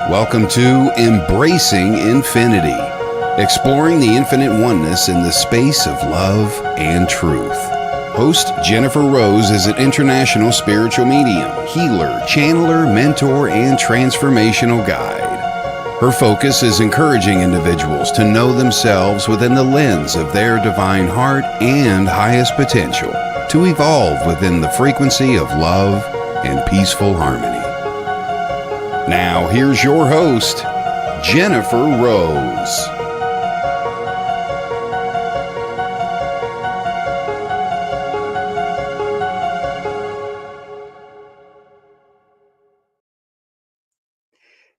Welcome to Embracing Infinity, exploring the infinite oneness in the space of love and truth. Host Jennifer Rose is an international spiritual medium, healer, channeler, mentor, and transformational guide. Her focus is encouraging individuals to know themselves within the lens of their divine heart and highest potential, to evolve within the frequency of love and peaceful harmony. Now, here's your host, Jennifer Rose.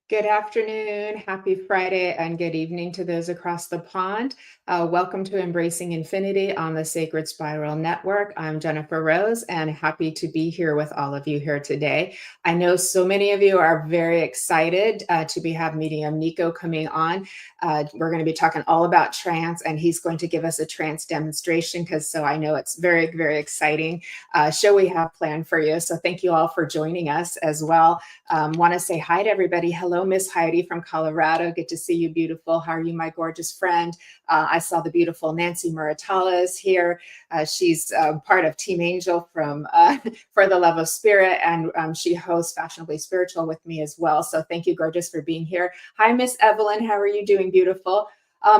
Good afternoon, happy Friday, and good evening to those across the pond. Welcome to Embracing Infinity on the Sacred Spiral Network. I'm Jennifer Rose and happy to be here with all of you here today. I know so many of you are very excited to have medium Niko coming on. We're going to be talking all about trance, and he's going to give us a trance demonstration so I know it's very, very exciting show we have planned for you. So thank you all for joining us as well. Want to say hi to everybody. Hello, Miss Heidi from Colorado. Good to see you, beautiful. How are you, my gorgeous friend? I saw the beautiful Nancy Muratales here. She's part of Team Angel from For the Love of Spirit, and she hosts Fashionably Spiritual with me as well. So thank you, gorgeous, for being here. Hi, Miss Evelyn. How are you doing, beautiful?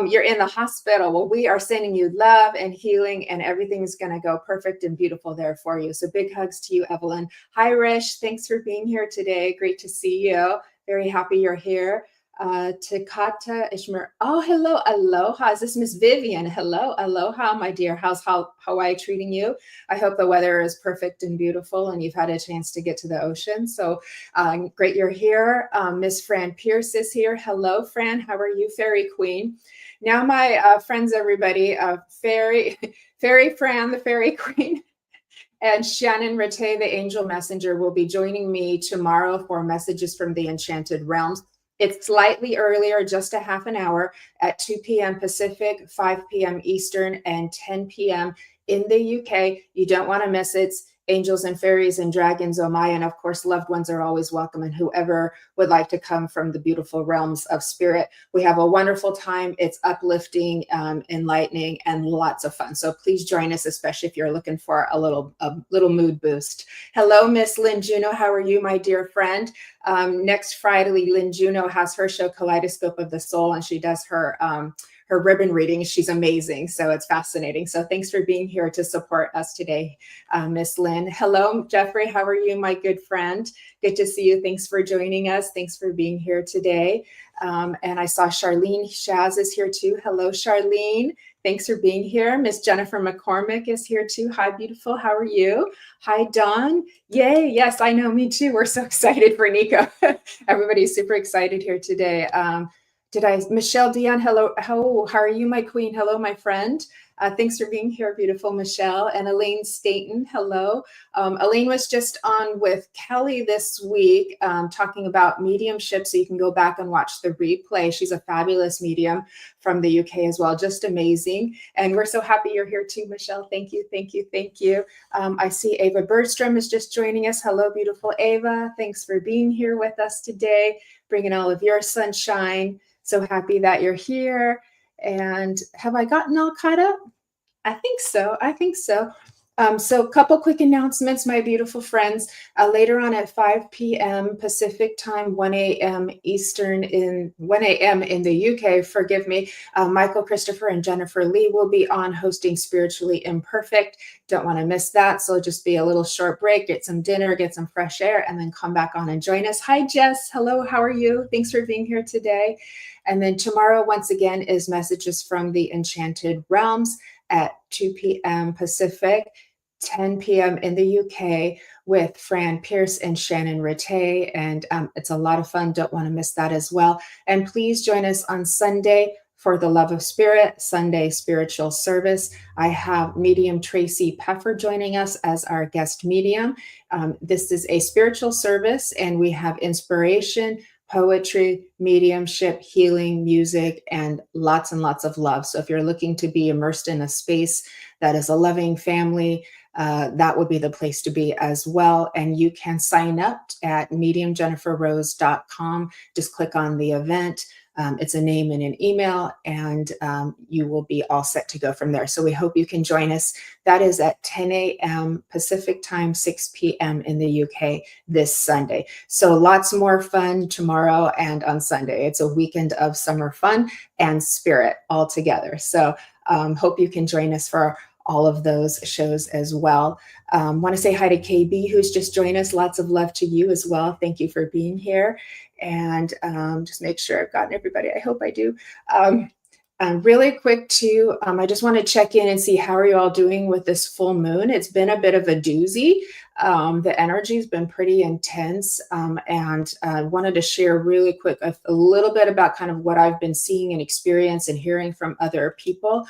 You're in the hospital. Well, we are sending you love and healing, and everything's going to go perfect and beautiful there for you. So big hugs to you, Evelyn. Hi, Rish. Thanks for being here today. Great to see you. Very happy you're here. Takata Ishmer. Oh, hello. Aloha. Is this Miss Vivian? Hello. Aloha, my dear. How's Hawaii treating you? I hope the weather is perfect and beautiful and you've had a chance to get to the ocean. So great you're here. Miss Fran Pierce is here. Hello, Fran. How are you, Fairy Queen? Now, my friends, everybody, Fairy Fran, the Fairy Queen, and Shannon Rate, the Angel Messenger, will be joining me tomorrow for Messages from the Enchanted Realms. It's slightly earlier, just a half an hour at 2 p.m. Pacific, 5 p.m. Eastern, and 10 p.m. in the UK. You don't want to miss it. Angels and fairies and dragons, oh my, and of course, loved ones are always welcome, and whoever would like to come from the beautiful realms of spirit. We have a wonderful time. It's uplifting, enlightening, and lots of fun. So please join us, especially if you're looking for a little mood boost. Hello, Miss Lynn Juno. How are you, my dear friend? Next Friday, Lynn Juno has her show Kaleidoscope of the Soul, and she does her ribbon reading. She's amazing. So it's fascinating. So thanks for being here to support us today, Miss Lynn. Hello, Jeffrey. How are you, my good friend? Good to see you. Thanks for joining us. Thanks for being here today. And I saw Charlene Shaz is here too. Hello, Charlene. Thanks for being here. Miss Jennifer McCormick is here too. Hi, beautiful. How are you? Hi, Dawn. Yay. Yes, I know. Me too. We're so excited for Niko. Everybody's super excited here today. Michelle Dion, hello. How are you, my queen? Hello, my friend. Thanks for being here, beautiful Michelle. And Elaine Staten, hello. Elaine was just on with Kelly this week talking about mediumship, so you can go back and watch the replay. She's a fabulous medium from the UK as well, just amazing. And we're so happy you're here too, Michelle. Thank you, thank you, thank you. I see Ava Bergstrom is just joining us. Hello, beautiful Ava. Thanks for being here with us today, bringing all of your sunshine. So happy that you're here. And have I gotten all caught up? I think so. So a couple quick announcements, my beautiful friends. Later on at 5 p.m. Pacific time, 1 a.m. Eastern, 1 a.m. in the UK, forgive me, Michael Christopher and Jennifer Lee will be on hosting Spiritually Imperfect. Don't want to miss that. So it'll just be a little short break, get some dinner, get some fresh air, and then come back on and join us. Hi, Jess. Hello, how are you? Thanks for being here today. And then tomorrow, once again, is Messages from the Enchanted Realms at 2 p.m. Pacific, 10 p.m. in the UK with Fran Pierce and Shannon Rate. And it's a lot of fun. Don't want to miss that as well. And please join us on Sunday for the Love of Spirit, Sunday Spiritual Service. I have medium Tracy Peffer joining us as our guest medium. This is a spiritual service, and we have inspiration, poetry, mediumship, healing, music, and lots of love. So if you're looking to be immersed in a space that is a loving family, that would be the place to be as well. And you can sign up at mediumjenniferrose.com. Just click on the event. It's a name and an email, and you will be all set to go from there. So we hope you can join us. That is at 10 a.m. Pacific time, 6 p.m. in the UK this Sunday. So lots more fun tomorrow and on Sunday. It's a weekend of summer fun and spirit all together. So hope you can join us for all of those shows as well. Want to say hi to KB, who's just joined us. Lots of love to you as well. Thank you for being here. And just make sure I've gotten everybody. I hope I do. Really quick too, I just want to check in and see how are you all doing with this full moon. It's been a bit of a doozy. The energy has been pretty intense, and I wanted to share really quick a little bit about kind of what I've been seeing and experiencing and hearing from other people.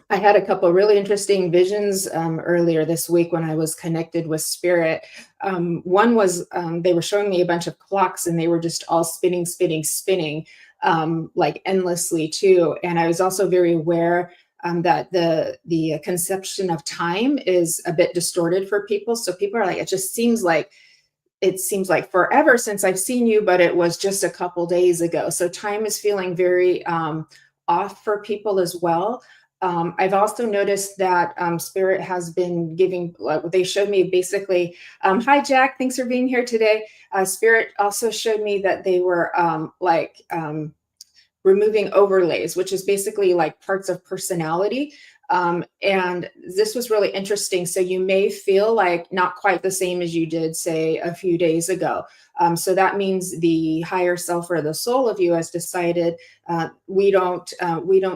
I had a couple really interesting visions earlier this week when I was connected with spirit. One was they were showing me a bunch of clocks, and they were just all spinning, like endlessly too. And I was also very aware that the conception of time is a bit distorted for people. So people are like, it seems like forever since I've seen you, but it was just a couple days ago. So time is feeling very off for people as well. I've also noticed that Spirit has been giving, they showed me basically, hi Jack, thanks for being here today. Spirit also showed me that they were removing overlays, which is basically like parts of personality. And this was really interesting. So you may feel like not quite the same as you did, say, a few days ago. So that means the higher self or the soul of you has decided we don't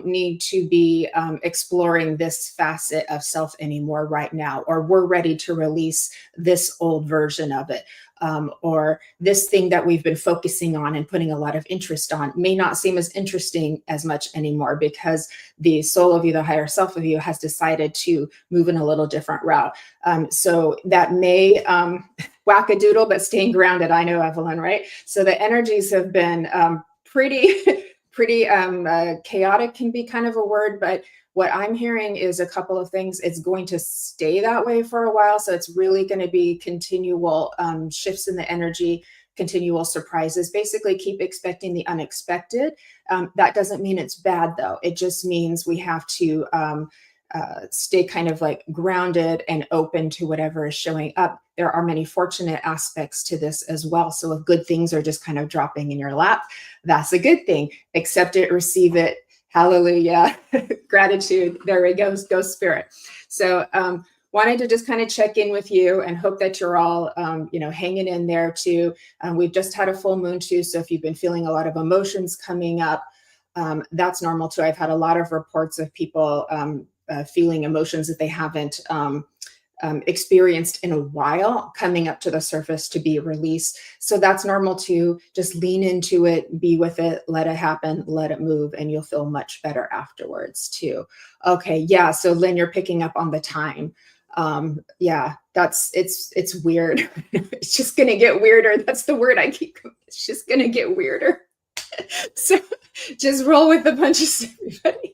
need to be exploring this facet of self anymore right now, or we're ready to release this old version of it. Or this thing that we've been focusing on and putting a lot of interest on may not seem as interesting as much anymore because the soul of you, the higher self of you, has decided to move in a little different route. So that may whack-a-doodle, but staying grounded, I know, Evelyn, right? So the energies have been pretty chaotic, can be kind of a word, but what I'm hearing is a couple of things. It's going to stay that way for a while. So it's really going to be continual shifts in the energy, continual surprises. Basically, keep expecting the unexpected. That doesn't mean it's bad, though. It just means we have to stay kind of like grounded and open to whatever is showing up. There are many fortunate aspects to this as well. So if good things are just kind of dropping in your lap, that's a good thing. Accept it, receive it. Hallelujah. Gratitude. There we go. Go Spirit. So wanted to just kind of check in with you and hope that you're all, hanging in there too. We've just had a full moon too. So if you've been feeling a lot of emotions coming up, that's normal too. I've had a lot of reports of people feeling emotions that they haven't experienced in a while coming up to the surface to be released. So that's normal too. Just lean into it, be with it, let it happen, let it move, and you'll feel much better afterwards too. Okay, yeah. So Lynn, you're picking up on the time. Yeah, it's weird. It's just gonna get weirder. That's the word I keep. It's just gonna get weirder. So just roll with the punches, everybody.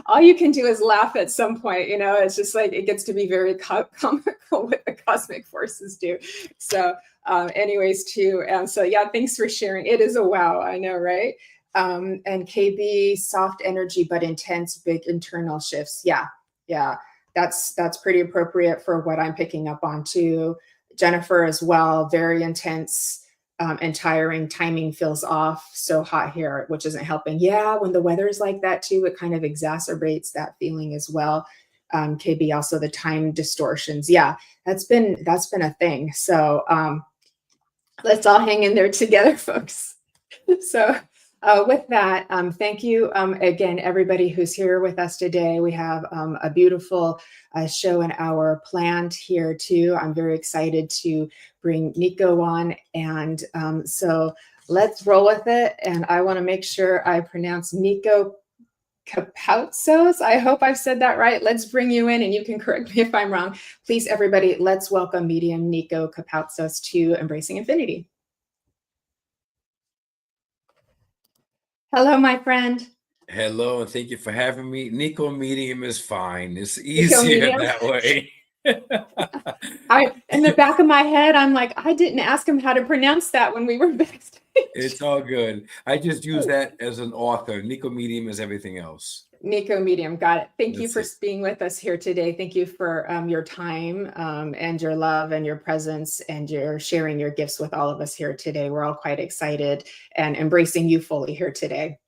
All you can do is laugh at some point, it's just like it gets to be very comical what the cosmic forces do. So anyways, too. So yeah, thanks for sharing. It is a wow, I know, right? And KB, soft energy, but intense, big internal shifts. Yeah. That's pretty appropriate for what I'm picking up on too. Jennifer as well, very intense. And tiring, timing feels off, so hot here, which isn't helping. Yeah, when the weather is like that too, it kind of exacerbates that feeling as well. KB, also the time distortions. Yeah, that's been a thing. So let's all hang in there together, folks. So with that, thank you again, everybody who's here with us today. We have a beautiful show and hour planned here too. I'm very excited to bring Niko on. And so let's roll with it. And I want to make sure I pronounce Niko Kapoutsos. I hope I've said that right. Let's bring you in and you can correct me if I'm wrong. Please, everybody, let's welcome medium Niko Kapoutsos to Embracing Infinity. Hello, my friend. Hello, and thank you for having me. Niko Medium is fine. It's Niko easier Medium. that way. In the back of my head, I'm like, I didn't ask him how to pronounce that when we were backstage. It's all good. I just use that as an author. Niko Medium is everything else. Niko Medium, got it. Thank you That's for it. being with us here today. Thank you for your time and your love and your presence and your sharing your gifts with all of us here today. We're all quite excited and embracing you fully here today.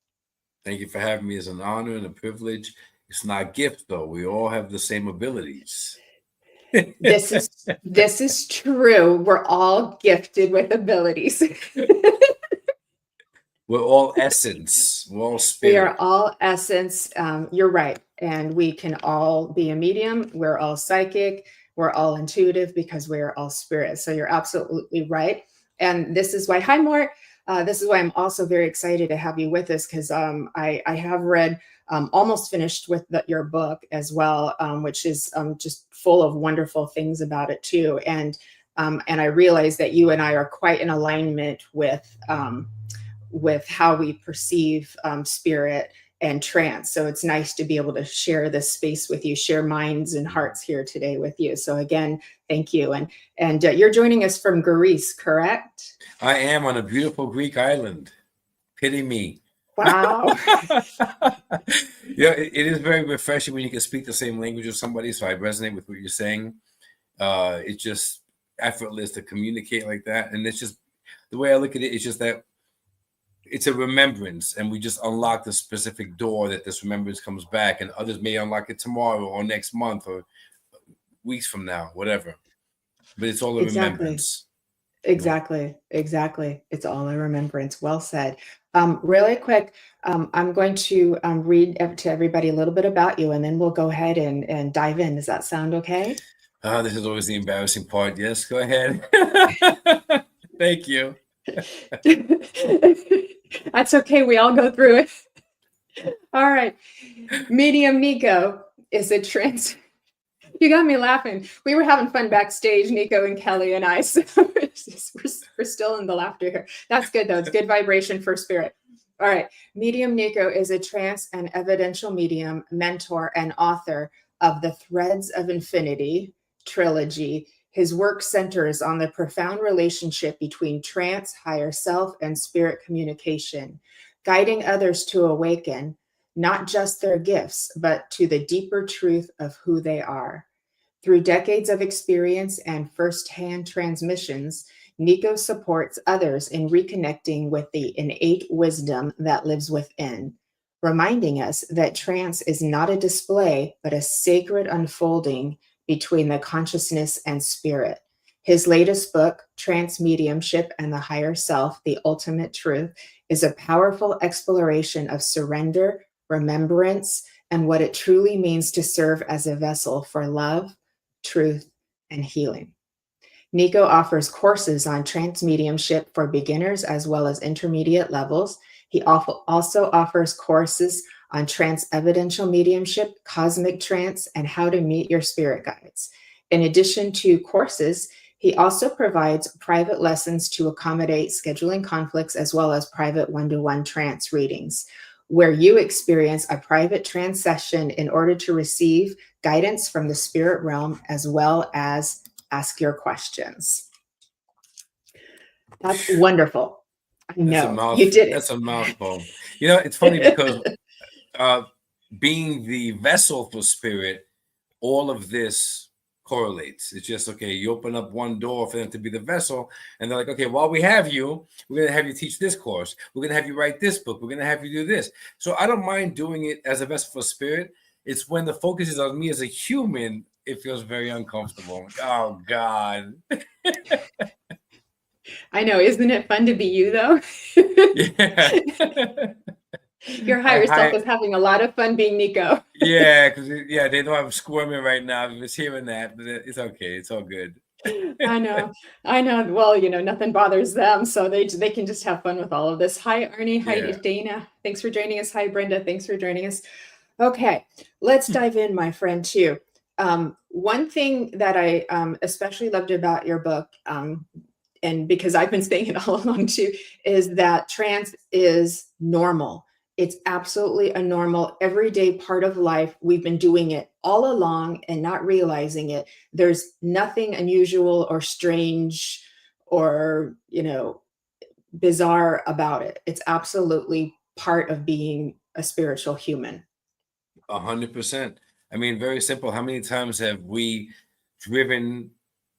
Thank you for having me. It's an honor and a privilege. It's not a gift, though. We all have the same abilities. This is true. We're all gifted with abilities. We're all essence. We're all We spirit. are all essence. You're right. And we can all be a medium. We're all psychic. We're all intuitive because we are all spirit. So you're absolutely right. And this is why, hi, Mort. This is why I'm also very excited to have you with us because I have read, almost finished with your book as well, which is just full of wonderful things about it too. And I realize that you and I are quite in alignment with how we perceive spirit and trance. So it's nice to be able to share this space with you, share minds and hearts here today with you. So again, thank you. And you're joining us from Greece, correct? I am on a beautiful Greek island. Pity me. Wow. Yeah, it is very refreshing when you can speak the same language as somebody. So I resonate with what you're saying. It's just effortless to communicate like that. And it's just the way I look at it, it's just that it's a remembrance, and we just unlock the specific door that this remembrance comes back, and others may unlock it tomorrow or next month or weeks from now, whatever. But it's all a remembrance. Exactly. It's all a remembrance. Well said. Really quick, I'm going to read to everybody a little bit about you, and then we'll go ahead and dive in. Does that sound okay? This is always the embarrassing part. Yes, go ahead. Thank you. That's okay. We all go through it. All right. Medium Niko is a trance. You got me laughing. We were having fun backstage, Niko and Kelly and I. So we're still in the laughter here. That's good, though. It's good vibration for spirit. All right. Medium Niko is a trance and evidential medium, mentor, and author of the Threads of Infinity trilogy. His work centers on the profound relationship between trance, higher self, and spirit communication, guiding others to awaken not just their gifts, but to the deeper truth of who they are. Through decades of experience and firsthand transmissions, Niko supports others in reconnecting with the innate wisdom that lives within, reminding us that trance is not a display, but a sacred unfolding between the consciousness and spirit. His latest book, Trance Mediumship and the Higher Self, The Ultimate Truth, is a powerful exploration of surrender, remembrance, and what it truly means to serve as a vessel for love, truth, and healing. Niko offers courses on trance mediumship for beginners as well as intermediate levels. He also offers courses on trance evidential mediumship, cosmic trance, and how to meet your spirit guides. In addition to courses, he also provides private lessons to accommodate scheduling conflicts as well as private one-to-one trance readings, where you experience a private trance session in order to receive guidance from the spirit realm as well as ask your questions. That's wonderful. I know you did it. That's a mouthful. You know, it's funny because being the vessel for spirit, all of this correlates. It's just, okay, you open up one door for them to be the vessel, and they're like, okay, while we have you, we're going to have you teach this course. We're going to have you write this book. We're going to have you do this. So I don't mind doing it as a vessel for spirit. It's when the focus is on me as a human, it feels very uncomfortable. Oh, God. I know. Isn't it fun to be you, though? Yeah. Your higher self is having a lot of fun being Niko. Yeah, because they know I'm squirming right now. I'm just hearing that, but it's okay. It's all good. I know. Well, nothing bothers them, so they can just have fun with all of this. Hi, Arnie. Hi, Dana. Thanks for joining us. Hi, Brenda. Thanks for joining us. Okay, let's dive in, my friend, too. One thing that I especially loved about your book, and because I've been saying it all along too, is that trance is normal. It's absolutely a normal, everyday part of life. We've been doing it all along and not realizing it. There's nothing unusual or strange or, bizarre about it. It's absolutely part of being a spiritual human. 100%. I mean, very simple. How many times have we driven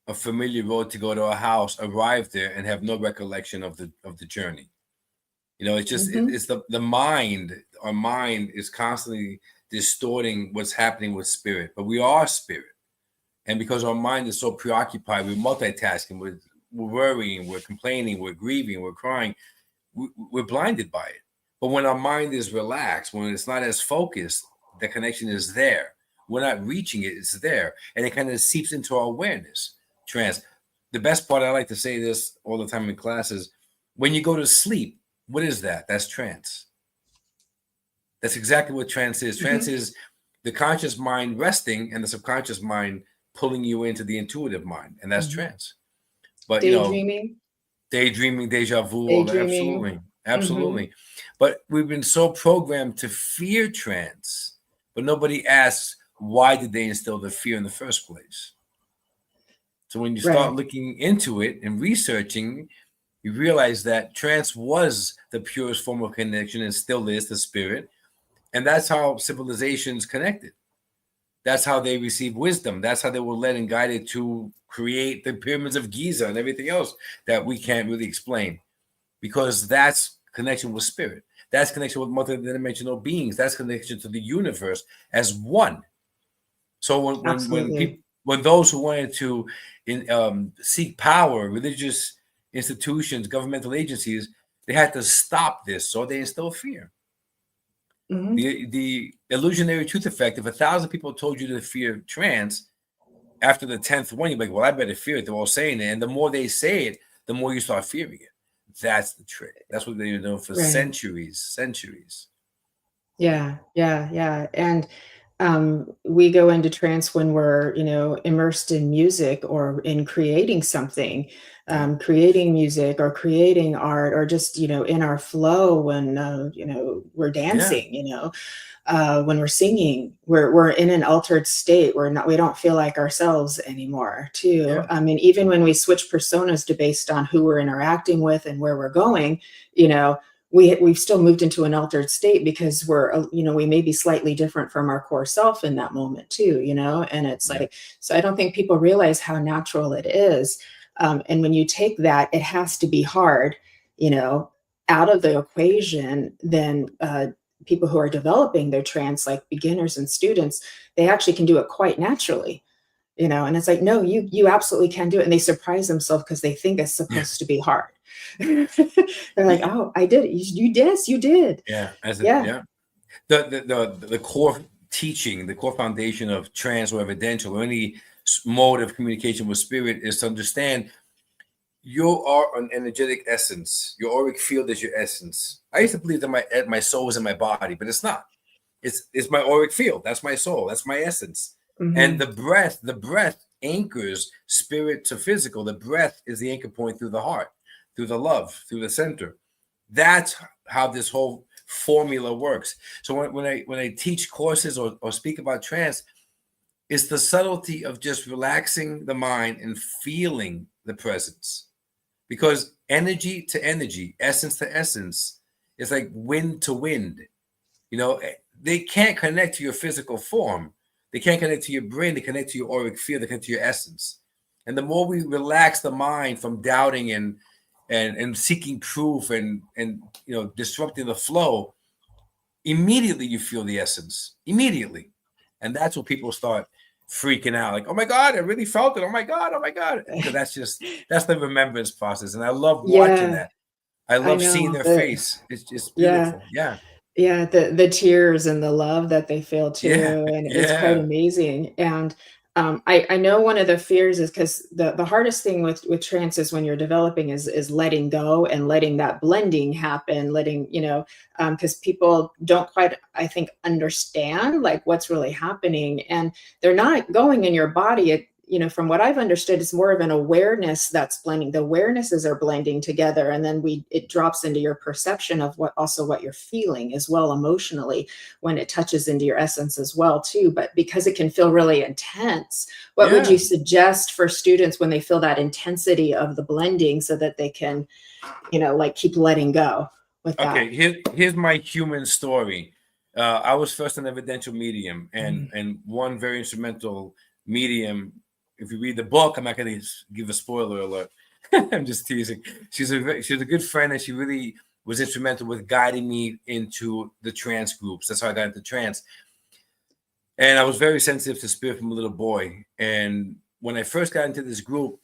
a familiar road to go to a house, arrived there, and have no recollection of the journey? It's just it's the mind. Our mind is constantly distorting what's happening with spirit, but we are spirit, and because our mind is so preoccupied, we're multitasking, we're worrying, we're complaining, we're grieving, we're crying, we're blinded by it. But when our mind is relaxed, when it's not as focused, the connection is there. We're not reaching it; it's there, and it kind of seeps into our awareness. Trance. The best part, I like to say this all the time in classes: when you go to sleep, what is that? That's trance. That's exactly what trance is. Trance is the conscious mind resting and the subconscious mind pulling you into the intuitive mind, and that's trance. But daydreaming, deja vu, daydreaming. absolutely. But we've been so programmed to fear trance, but nobody asks, why did they instill the fear in the first place? So when you start looking into it and researching, you realize that trance was the purest form of connection and still is the spirit. And that's how civilizations connected. That's how they received wisdom. That's how they were led and guided to create the pyramids of Giza and everything else that we can't really explain, because that's connection with spirit. That's connection with multidimensional beings. That's connection to the universe as one. So when those who wanted to seek power, religious institutions, governmental agencies, they had to stop this, so they instill fear. The illusionary truth effect: if 1,000 people told you to fear trance, after the 10th one, you're like, well, I better fear it. They're all saying it. And the more they say it, the more you start fearing it. That's the trick. That's what they've been doing for centuries. Yeah. And we go into trance when we're, immersed in music or in creating something, creating music or creating art, or just, in our flow when, we're dancing, when we're singing, we're in an altered state. We don't feel like ourselves anymore too. Yeah. I mean, even when we switch personas to based on who we're interacting with and where we're going, we've still moved into an altered state because we may be slightly different from our core self in that moment too, and it's like, so I don't think people realize how natural it is. And when you take that, it has to be hard, out of the equation, then people who are developing their trance, like beginners and students, they actually can do it quite naturally, and it's like, no, you absolutely can do it. And they surprise themselves because they think it's supposed to be hard. They're like, oh, I did it. You did. You did. Yeah. The core teaching, the core foundation of trance or evidential or any mode of communication with spirit is to understand you are an energetic essence. Your auric field is your essence. I used to believe that my soul is in my body, but it's not. It's my auric field. That's my soul. That's my essence. And the breath anchors spirit to physical. The breath is the anchor point through the heart, through the love, through the center. That's how this whole formula works. So when I teach courses or speak about trance, it's the subtlety of just relaxing the mind and feeling the presence. Because energy to energy, essence to essence, is like wind to wind. They can't connect to your physical form. They can't connect to your brain. They connect to your auric field. They connect to your essence. And the more we relax the mind from doubting and seeking proof and disrupting the flow, immediately you feel the essence. Immediately. And that's when people start freaking out, like, oh my God, I really felt it. Oh my God. So that's the remembrance process. And I love watching that. I love seeing their face. It's just beautiful. Yeah. The tears and the love that they feel too. And it's quite amazing. And I know one of the fears is because the hardest thing with trance is when you're developing is letting go and letting that blending happen, because people don't quite, I think, understand like what's really happening, and they're not going in your body. from what I've understood, it's more of an awareness that's blending. The awarenesses are blending together, and then it drops into your perception of what you're feeling as well emotionally when it touches into your essence as well too. But because it can feel really intense, what would you suggest for students when they feel that intensity of the blending so that they can, like keep letting go with that? Okay, here's my human story. I was first an evidential medium, and one very instrumental medium. If you read the book, I'm not going to give a spoiler alert. I'm just teasing. She's a good friend, and she really was instrumental with guiding me into the trance groups. That's how I got into trance. And I was very sensitive to spirit from a little boy. And when I first got into this group,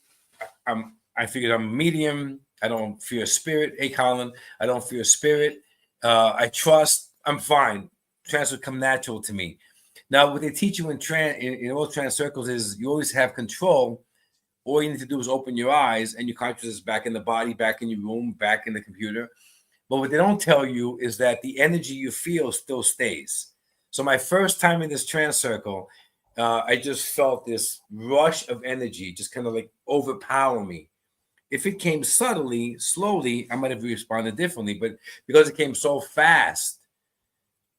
I figured I'm a medium. I don't fear spirit. Hey, Colin, I don't fear spirit. I trust. I'm fine. Trance would come natural to me. Now, what they teach you in all trance circles is you always have control. All you need to do is open your eyes, and your consciousness is back in the body, back in your room, back in the computer. But what they don't tell you is that the energy you feel still stays. So my first time in this trance circle, I just felt this rush of energy just kind of like overpower me. If it came subtly, slowly, I might have responded differently. But because it came so fast,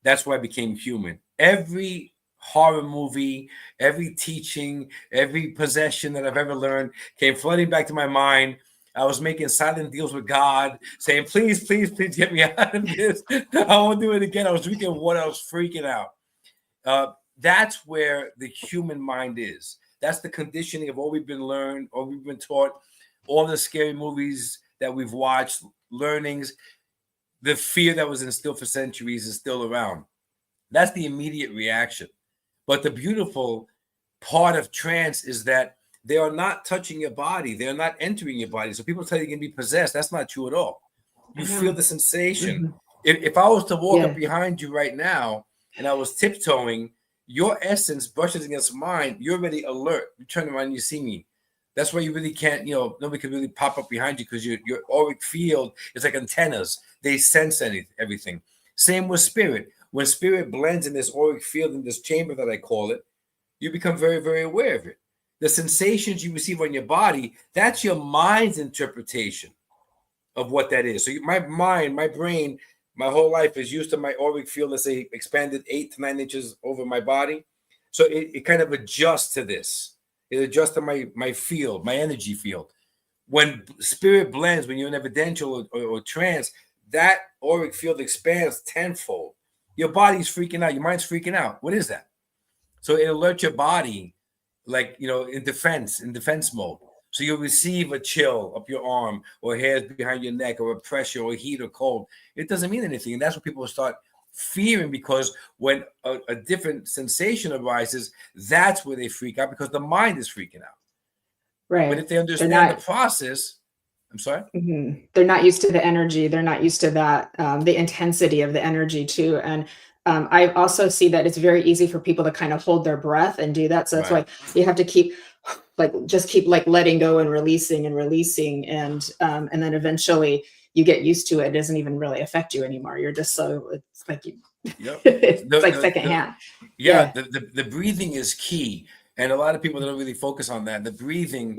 that's why I became human. Every horror movie, every teaching, every possession that I've ever learned came flooding back to my mind. I was making silent deals with God, saying, please, please, please get me out of this. I won't do it again. I was drinking water. I was freaking out. That's where the human mind is. That's the conditioning of all we've been learned, or we've been taught, all the scary movies that we've watched, learnings. The fear that was instilled for centuries is still around. That's the immediate reaction. But the beautiful part of trance is that they are not touching your body. They're not entering your body. So people tell you you can be possessed. That's not true at all. You feel the sensation. If I was to walk up behind you right now and I was tiptoeing, your essence brushes against mine. You're already alert. You turn around and you see me. That's why you really can't, nobody can really pop up behind you, because your auric field is like antennas. They sense everything. Same with spirit. When spirit blends in this auric field, in this chamber that I call it, you become very, very aware of it. The sensations you receive on your body, that's your mind's interpretation of what that is. So my mind, my brain, my whole life is used to my auric field, let's say, expanded 8 to 9 inches over my body. So it kind of adjusts to this. It adjusts to my field, my energy field. When spirit blends, when you're in evidential or trance, that auric field expands tenfold. Your body's freaking out. Your mind's freaking out. What is that? So it alerts your body, like, in defense mode. So you'll receive a chill up your arm, or hairs behind your neck, or a pressure, or heat, or cold. It doesn't mean anything. And that's what people start fearing, because when a different sensation arises, that's where they freak out, because the mind is freaking out. Right. But if they understand the process, I'm sorry? They're not used to the energy. They're not used to that, the intensity of the energy too. And I also see that it's very easy for people to kind of hold their breath and do that. So that's why you have to keep letting go and releasing. And then eventually you get used to it. It doesn't even really affect you anymore. You're just it's like it's like secondhand. The breathing is key. And a lot of people don't really focus on that. The breathing,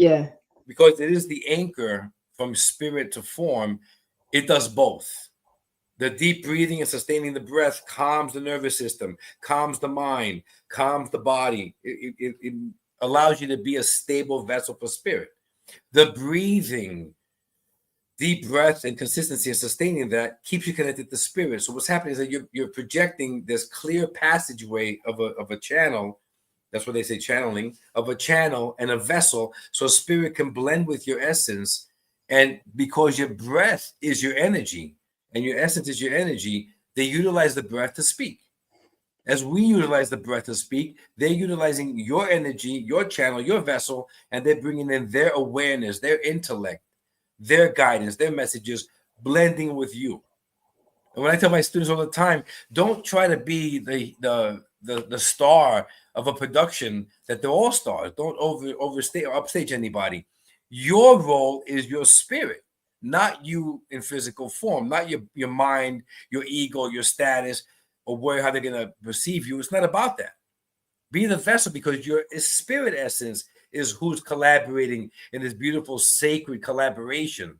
because it is the anchor from spirit to form, it does both. The deep breathing and sustaining the breath calms the nervous system, calms the mind, calms the body. It allows you to be a stable vessel for spirit. The breathing, deep breath, and consistency and sustaining that keeps you connected to spirit. So what's happening is that you're projecting this clear passageway of a channel. That's what they say, channeling, of a channel and a vessel, so spirit can blend with your essence. And because your breath is your energy and your essence is your energy, they utilize the breath to speak. As we utilize the breath to speak, they're utilizing your energy, your channel, your vessel, and they're bringing in their awareness, their intellect, their guidance, their messages, blending with you. And when I tell my students all the time, don't try to be the star of a production, that they're all stars. Don't overstate or upstage anybody. Your role is your spirit, not you in physical form, not your mind, your ego, your status, or how they're going to perceive you. It's not about that. Be the vessel, because your spirit essence is who's collaborating in this beautiful sacred collaboration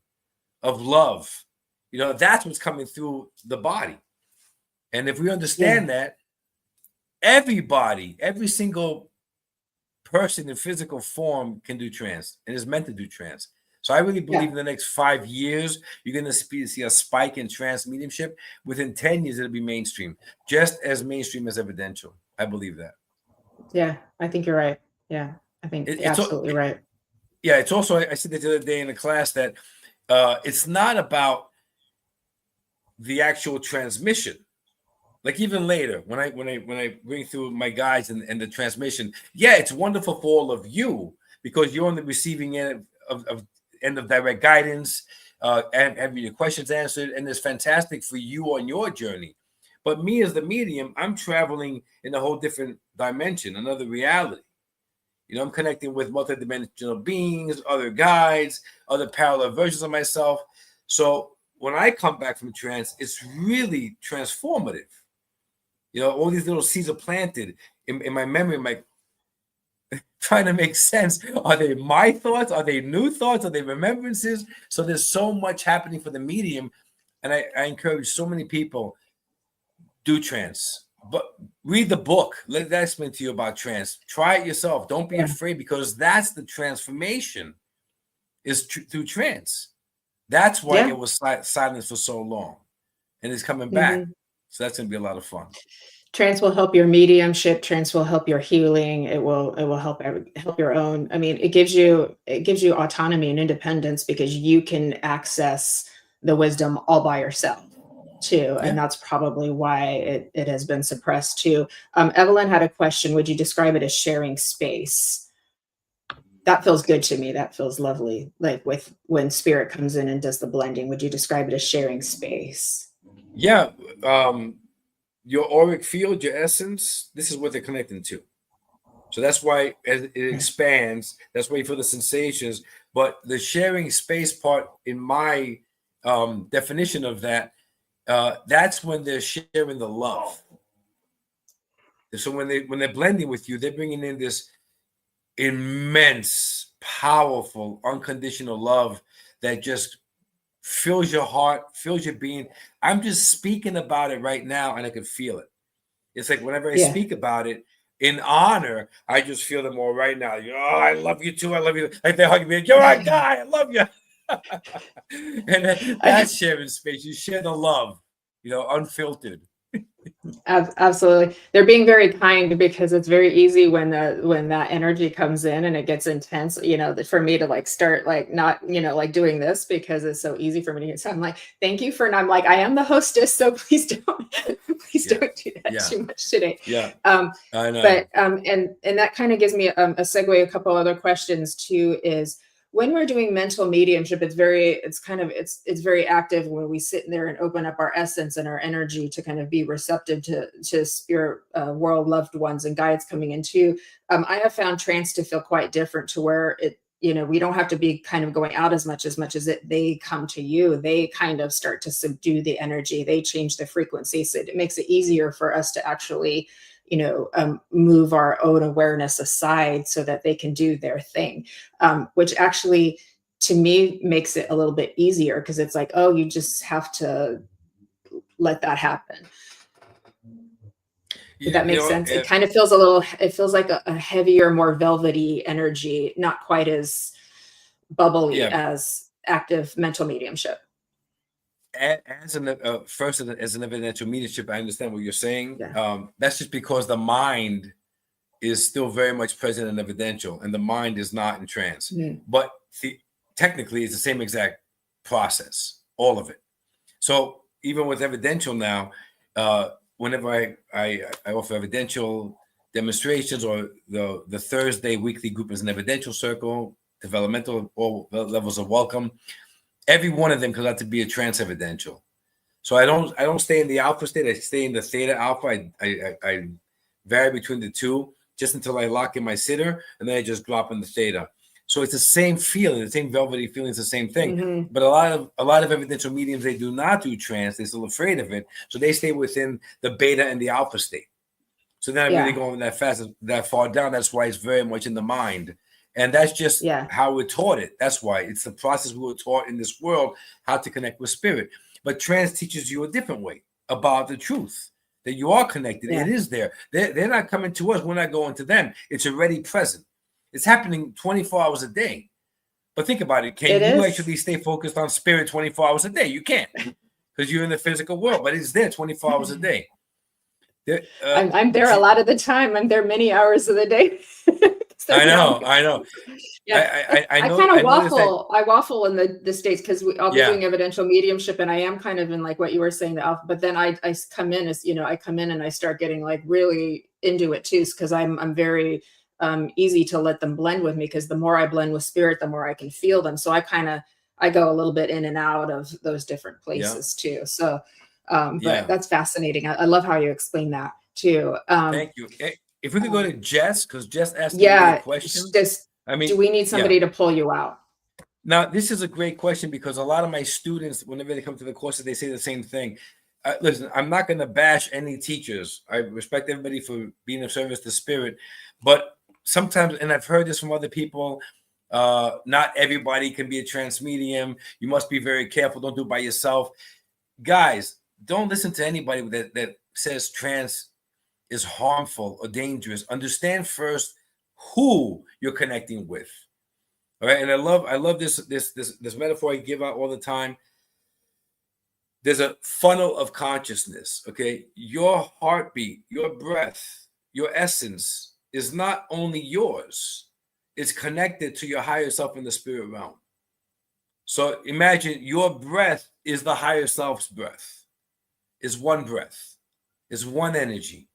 of love. That's what's coming through the body. And if we understand that, everybody, every single person in physical form can do trance and is meant to do trance. So I really believe in the next 5 years, you're going to see a spike in trance mediumship. Within 10 years, it'll be mainstream, just as mainstream as evidential. I believe that. Yeah, I think you're right. Yeah, I think you're absolutely right. Yeah, it's also, I said that the other day in the class that it's not about the actual transmission. Like even later, when I bring through my guides and the transmission, it's wonderful for all of you because you're on the receiving end of direct guidance and having your questions answered, and it's fantastic for you on your journey. But me as the medium, I'm traveling in a whole different dimension, another reality. I'm connecting with multidimensional beings, other guides, other parallel versions of myself. So when I come back from trance, it's really transformative. All these little seeds are planted in my memory, trying to make sense. Are they my thoughts? Are they new thoughts? Are they remembrances? So there's so much happening for the medium. And I encourage so many people, do trance. But read the book. Let that explain to you about trance. Try it yourself. Don't be afraid, because that's the transformation is through trance. That's why it was silent for so long. And it's coming back. So that's going to be a lot of fun. Trance will help your mediumship. Trance will help your healing. It will help your own. I mean, it gives you autonomy and independence, because you can access the wisdom all by yourself too. And that's probably why it has been suppressed too. Evelyn had a question. Would you describe it as sharing space? That feels good to me. That feels lovely. Like when spirit comes in and does the blending, would you describe it as sharing space? Yeah. Your auric field, your essence, this is what they're connecting to. So that's why as it expands, that's why you feel the sensations. But the sharing space part, in my definition of that, that's when they're sharing the love. So when they're blending with you, they're bringing in this immense, powerful, unconditional love that just fills your heart, fills your being. I'm just speaking about it right now, and I can feel it. It's like whenever I speak about it in honor, I just feel them all right now. I love you too. I love you. Like they hug me. You're our guy. I love you. And that's sharing space. You share the love, unfiltered. Absolutely. They're being very kind, because it's very easy when that energy comes in and it gets intense, for me to start not, doing this, because it's so easy for me to get. So I'm like, thank you and I'm like, I am the hostess, so please don't don't do that too much today. I know. But and that kind of gives me a segue. A couple other questions too is, when we're doing mental mediumship, it's very active when we sit in there and open up our essence and our energy to kind of be receptive to spirit world, loved ones, and guides coming in too. I have found trance to feel quite different, to where we don't have to be kind of going out as much as they come to you. They kind of start to subdue the energy. They change the frequency. So it makes it easier for us to actually move our own awareness aside so that they can do their thing, which actually to me makes it a little bit easier, because it's like, oh, you just have to let that happen. Did that make sense? It kind of feels like a heavier, more velvety energy, not quite as bubbly as active mental mediumship. As an evidential mediumship, I understand what you're saying. That's just because the mind is still very much present in evidential, and the mind is not in trance. But technically, it's the same exact process, all of it. So even with evidential now, whenever I offer evidential demonstrations, or the Thursday weekly group is an evidential circle, developmental, all levels of welcome. Every one of them comes out to be a trance evidential. So I don't stay in the alpha state. I stay in the theta alpha. I vary between the two just until I lock in my sitter, and then I just drop in the theta. So it's the same feeling, the same velvety feeling. It's the same thing. But a lot of evidential mediums, they do not do trance. They're still afraid of it, so they stay within the beta and the alpha state. So then I'm really going that fast, that far down. That's why it's very much in the mind. And that's just Yeah. how we're taught it. That's why it's the process we were taught in this world, how to connect with spirit. But trance teaches you a different way about the truth, that you are connected. Yeah. It is there. They're not coming to us. We're not going to them. It's already present. It's happening 24 hours a day. But think about it. Can you actually stay focused on spirit 24 hours a day? You can't, because you're in the physical world, but it's there 24 hours a day. I'm there a lot of the time. I'm there many hours of the day. I know. Yeah, I know. I kind of waffle. I waffle in the States because I'll be doing evidential mediumship, and I am kind of in like what you were saying, the alpha. But then I come in as, I come in and I start getting like really into it too, because I'm very easy to let them blend with me, because the more I blend with spirit, the more I can feel them. So I go a little bit in and out of those different places too. So, but that's fascinating. I love how you explain that too. Thank you. If we could go to Jess, because Jess asked me a question. Do we need somebody to pull you out? Now, this is a great question, because a lot of my students, whenever they come to the courses, they say the same thing. Listen, I'm not going to bash any teachers. I respect everybody for being of service to spirit. But sometimes, and I've heard this from other people, not everybody can be a trance medium. You must be very careful. Don't do it by yourself. Guys, don't listen to anybody that says trance is harmful or dangerous. Understand first who you're connecting with. All right. And I love this metaphor I give out all the time. There's a funnel of consciousness. Okay. Your heartbeat, your breath, your essence is not only yours, it's connected to your higher self in the spirit realm. So imagine your breath is the higher self's breath. It's one breath. It's one energy.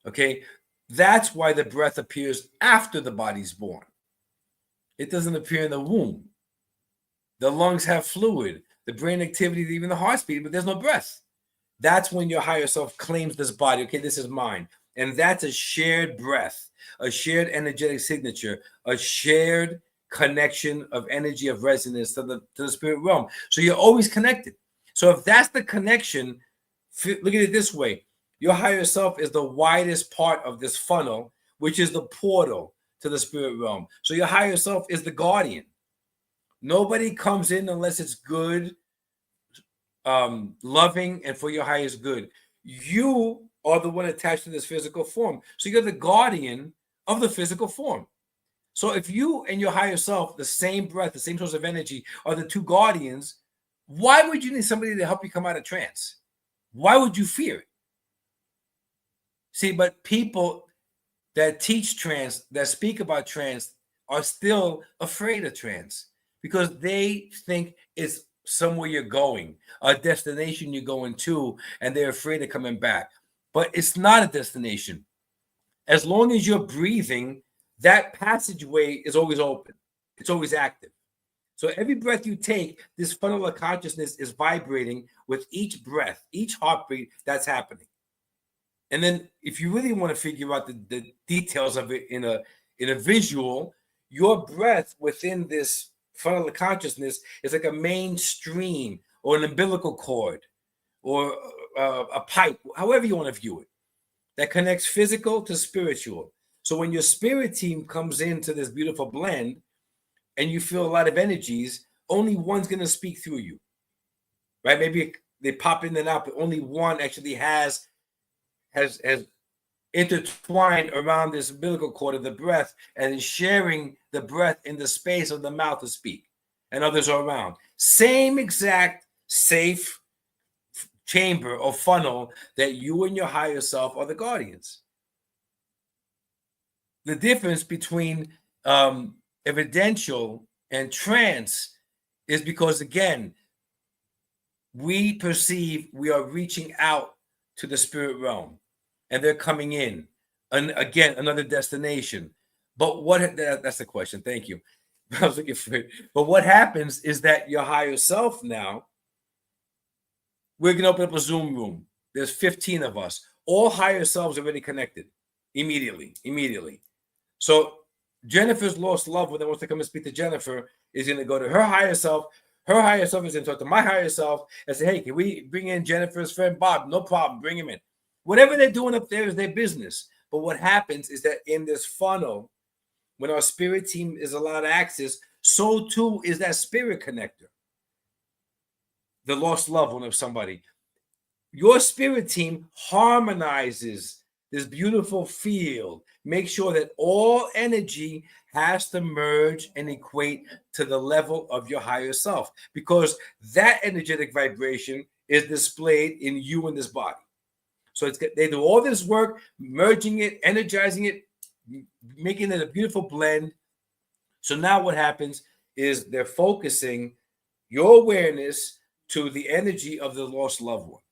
Okay, that's why the breath appears after the body's born. It doesn't appear in the womb. The lungs have fluid, the brain activity, even the heart's beating, but there's no breath. That's when your higher self claims this body. Okay, this is mine. And that's a shared breath, a shared energetic signature, a shared connection of energy of resonance to the spirit realm. So you're always connected. So if that's the connection, look at it this way. Your higher self is the widest part of this funnel, which is the portal to the spirit realm. So your higher self is the guardian. Nobody comes in unless it's good, loving, and for your highest good. You are the one attached to this physical form. So you're the guardian of the physical form. So if you and your higher self, the same breath, the same source of energy, are the two guardians, why would you need somebody to help you come out of trance? Why would you fear it? See, but people that teach trance, that speak about trance, are still afraid of trance, because they think it's somewhere you're going, a destination you're going to, and they're afraid of coming back. But it's not a destination. As long as you're breathing, that passageway is always open. It's always active. So every breath you take, this funnel of consciousness is vibrating with each breath, each heartbeat that's happening. And then if you really want to figure out the details of it in a visual, your breath within this funnel of consciousness is like a main stream or an umbilical cord or a pipe, however you want to view it, that connects physical to spiritual. So when your spirit team comes into this beautiful blend and you feel a lot of energies, only one's going to speak through you, right? Maybe they pop in and out, but only one actually has intertwined around this umbilical cord of the breath and is sharing the breath in the space of the mouth to speak, and others are around. Same exact safe chamber or funnel that you and your higher self are the guardians. The difference between evidential and trance is because, again, we perceive we are reaching out to the spirit realm and they're coming in. And again, another destination. But that's the question. Thank you. I was looking for it. But what happens is that your higher self now, we're going to open up a Zoom room. There's 15 of us. All higher selves already connected immediately. So Jennifer's lost loved one that wants to come and speak to Jennifer is going to go to her higher self. Her higher self is going to talk to my higher self and say, hey, can we bring in Jennifer's friend Bob? No problem. Bring him in. Whatever they're doing up there is their business. But what happens is that in this funnel, when our spirit team is allowed access, so too is that spirit connector, the lost loved one of somebody. Your spirit team harmonizes this beautiful field. Make sure that all energy has to merge and equate to the level of your higher self, because that energetic vibration is displayed in you and this body. So they do all this work, merging it, energizing it, making it a beautiful blend. So now what happens is they're focusing your awareness to the energy of the lost loved one.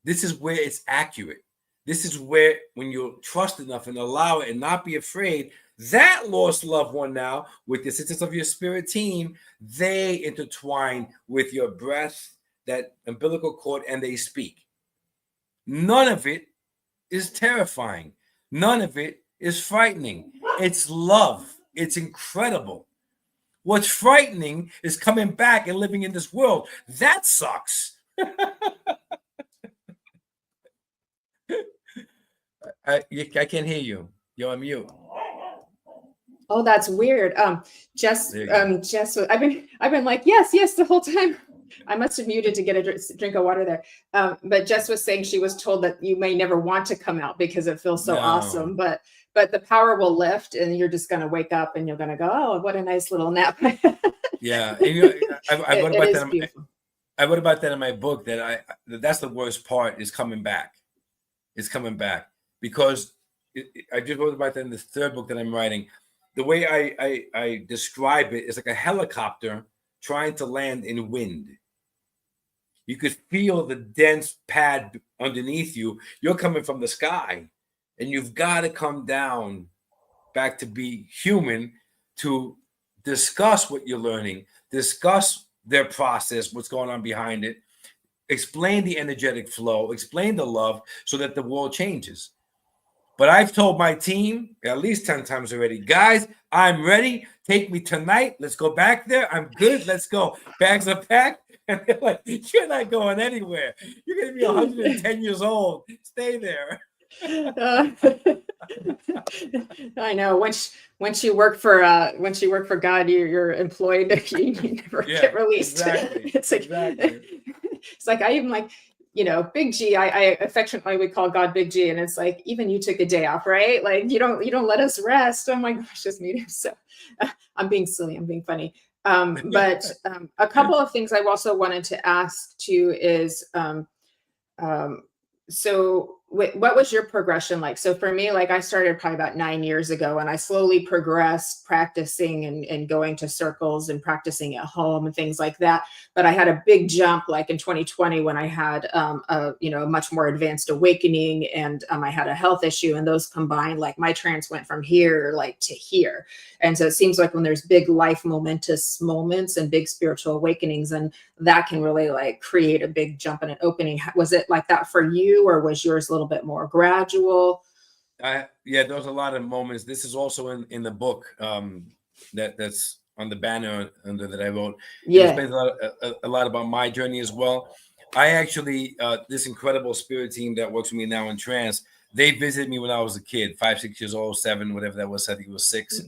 This is where it's accurate. This is where, when you trust enough and allow it and not be afraid, that lost loved one now, with the assistance of your spirit team, they intertwine with your breath, that umbilical cord, and they speak. None of it is terrifying. None of it is frightening. It's love. It's incredible. What's frightening is coming back and living in this world. That sucks. I can't hear you. You're on mute. Oh, that's weird. Jess, I've been like, yes, the whole time. I must have muted to get a drink of water there. But Jess was saying she was told that you may never want to come out because it feels so awesome. But the power will lift, and you're just going to wake up and you're going to go, oh, what a nice little nap. Yeah. And, I wrote about that in my book, that's the worst part, is coming back. It's coming back, because I just wrote about that in this third book that I'm writing. The way I describe it is like a helicopter trying to land in wind. You could feel the dense pad underneath you. You're coming from the sky, and you've got to come down back to be human, to discuss what you're learning, discuss their process, what's going on behind it, explain the energetic flow, explain the love, so that the world changes. But I've told my team at least 10 times already, guys, I'm ready. Take me tonight. Let's go back there. I'm good. Let's go. Bags are packed. And they're like, you're not going anywhere. You're going to be 110 years old. Stay there. I know. Once you work for God, you're employed. You never get released. Exactly. It's like I even like, Big G. I affectionately would call God Big G, and it's like, even you took a day off, right? Like you don't let us rest. Oh my gosh, just me. So I'm being silly. I'm being funny. But a couple of things I also wanted to ask too is, so what was your progression like? So for me, like I started probably about 9 years ago, and I slowly progressed practicing and going to circles and practicing at home and things like that. But I had a big jump like in 2020 when I had a much more advanced awakening, and I had a health issue, and those combined, like my trance went from here like to here. And so it seems like when there's big life momentous moments and big spiritual awakenings, and that can really like create a big jump and an opening. Was it like that for you, or was yours a little bit more gradual? Yeah, there was a lot of moments. This is also in the book that's on the banner under that I wrote. Yeah, it explains a lot about my journey as well. I actually this incredible spirit team that works with me now in trance, they visited me when I was a kid, 5, 6 years old, 7, whatever that was. I think it was 6.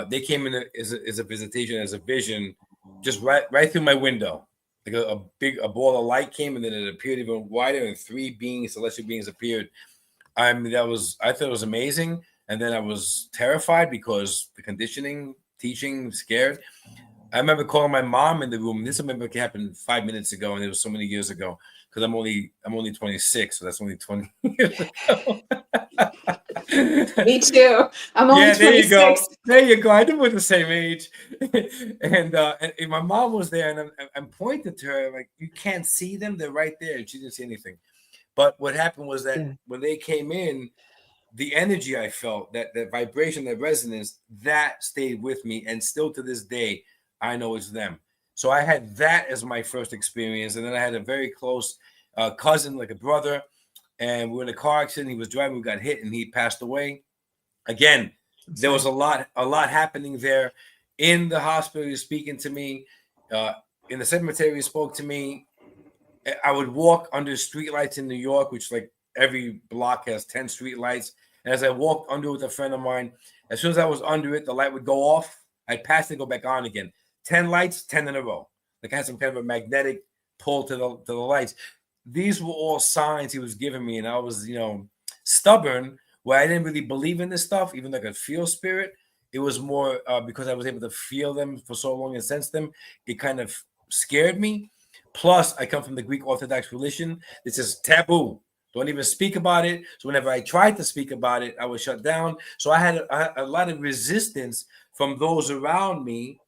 They came in as a visitation, as a vision, just right through my window. Like a ball of light came, and then it appeared even wider, and 3 celestial beings appeared. I thought it was amazing. And then I was terrified because the conditioning, teaching, scared. I remember calling my mom in the room. This happened 5 minutes ago, and it was so many years ago, because I'm only 26, so that's only 20 years ago. Me too. I'm only 26. There you go. I think we're the same age. and my mom was there, and I'm pointing to her like, you can't see them. They're right there. And she didn't see anything. But what happened was that when they came in, the energy I felt, that vibration, that resonance, that stayed with me. And still to this day, I know it's them. So I had that as my first experience. And then I had a very close cousin, like a brother. And we were in a car accident. He was driving, we got hit, and he passed away. Again, there was a lot happening there. In the hospital, he was speaking to me. In the cemetery, he spoke to me. I would walk under streetlights in New York, which like every block has 10 streetlights. And as I walked under it with a friend of mine, as soon as I was under it, the light would go off. I'd pass it and go back on again. 10 lights, 10 in a row. Like I had some kind of a magnetic pull to the lights. These were all signs he was giving me. And I was, stubborn, where I didn't really believe in this stuff, even though I could feel spirit. It was more because I was able to feel them for so long and sense them. It kind of scared me. Plus, I come from the Greek Orthodox religion. This is taboo. Don't even speak about it. So whenever I tried to speak about it, I was shut down. So I had a lot of resistance from those around me.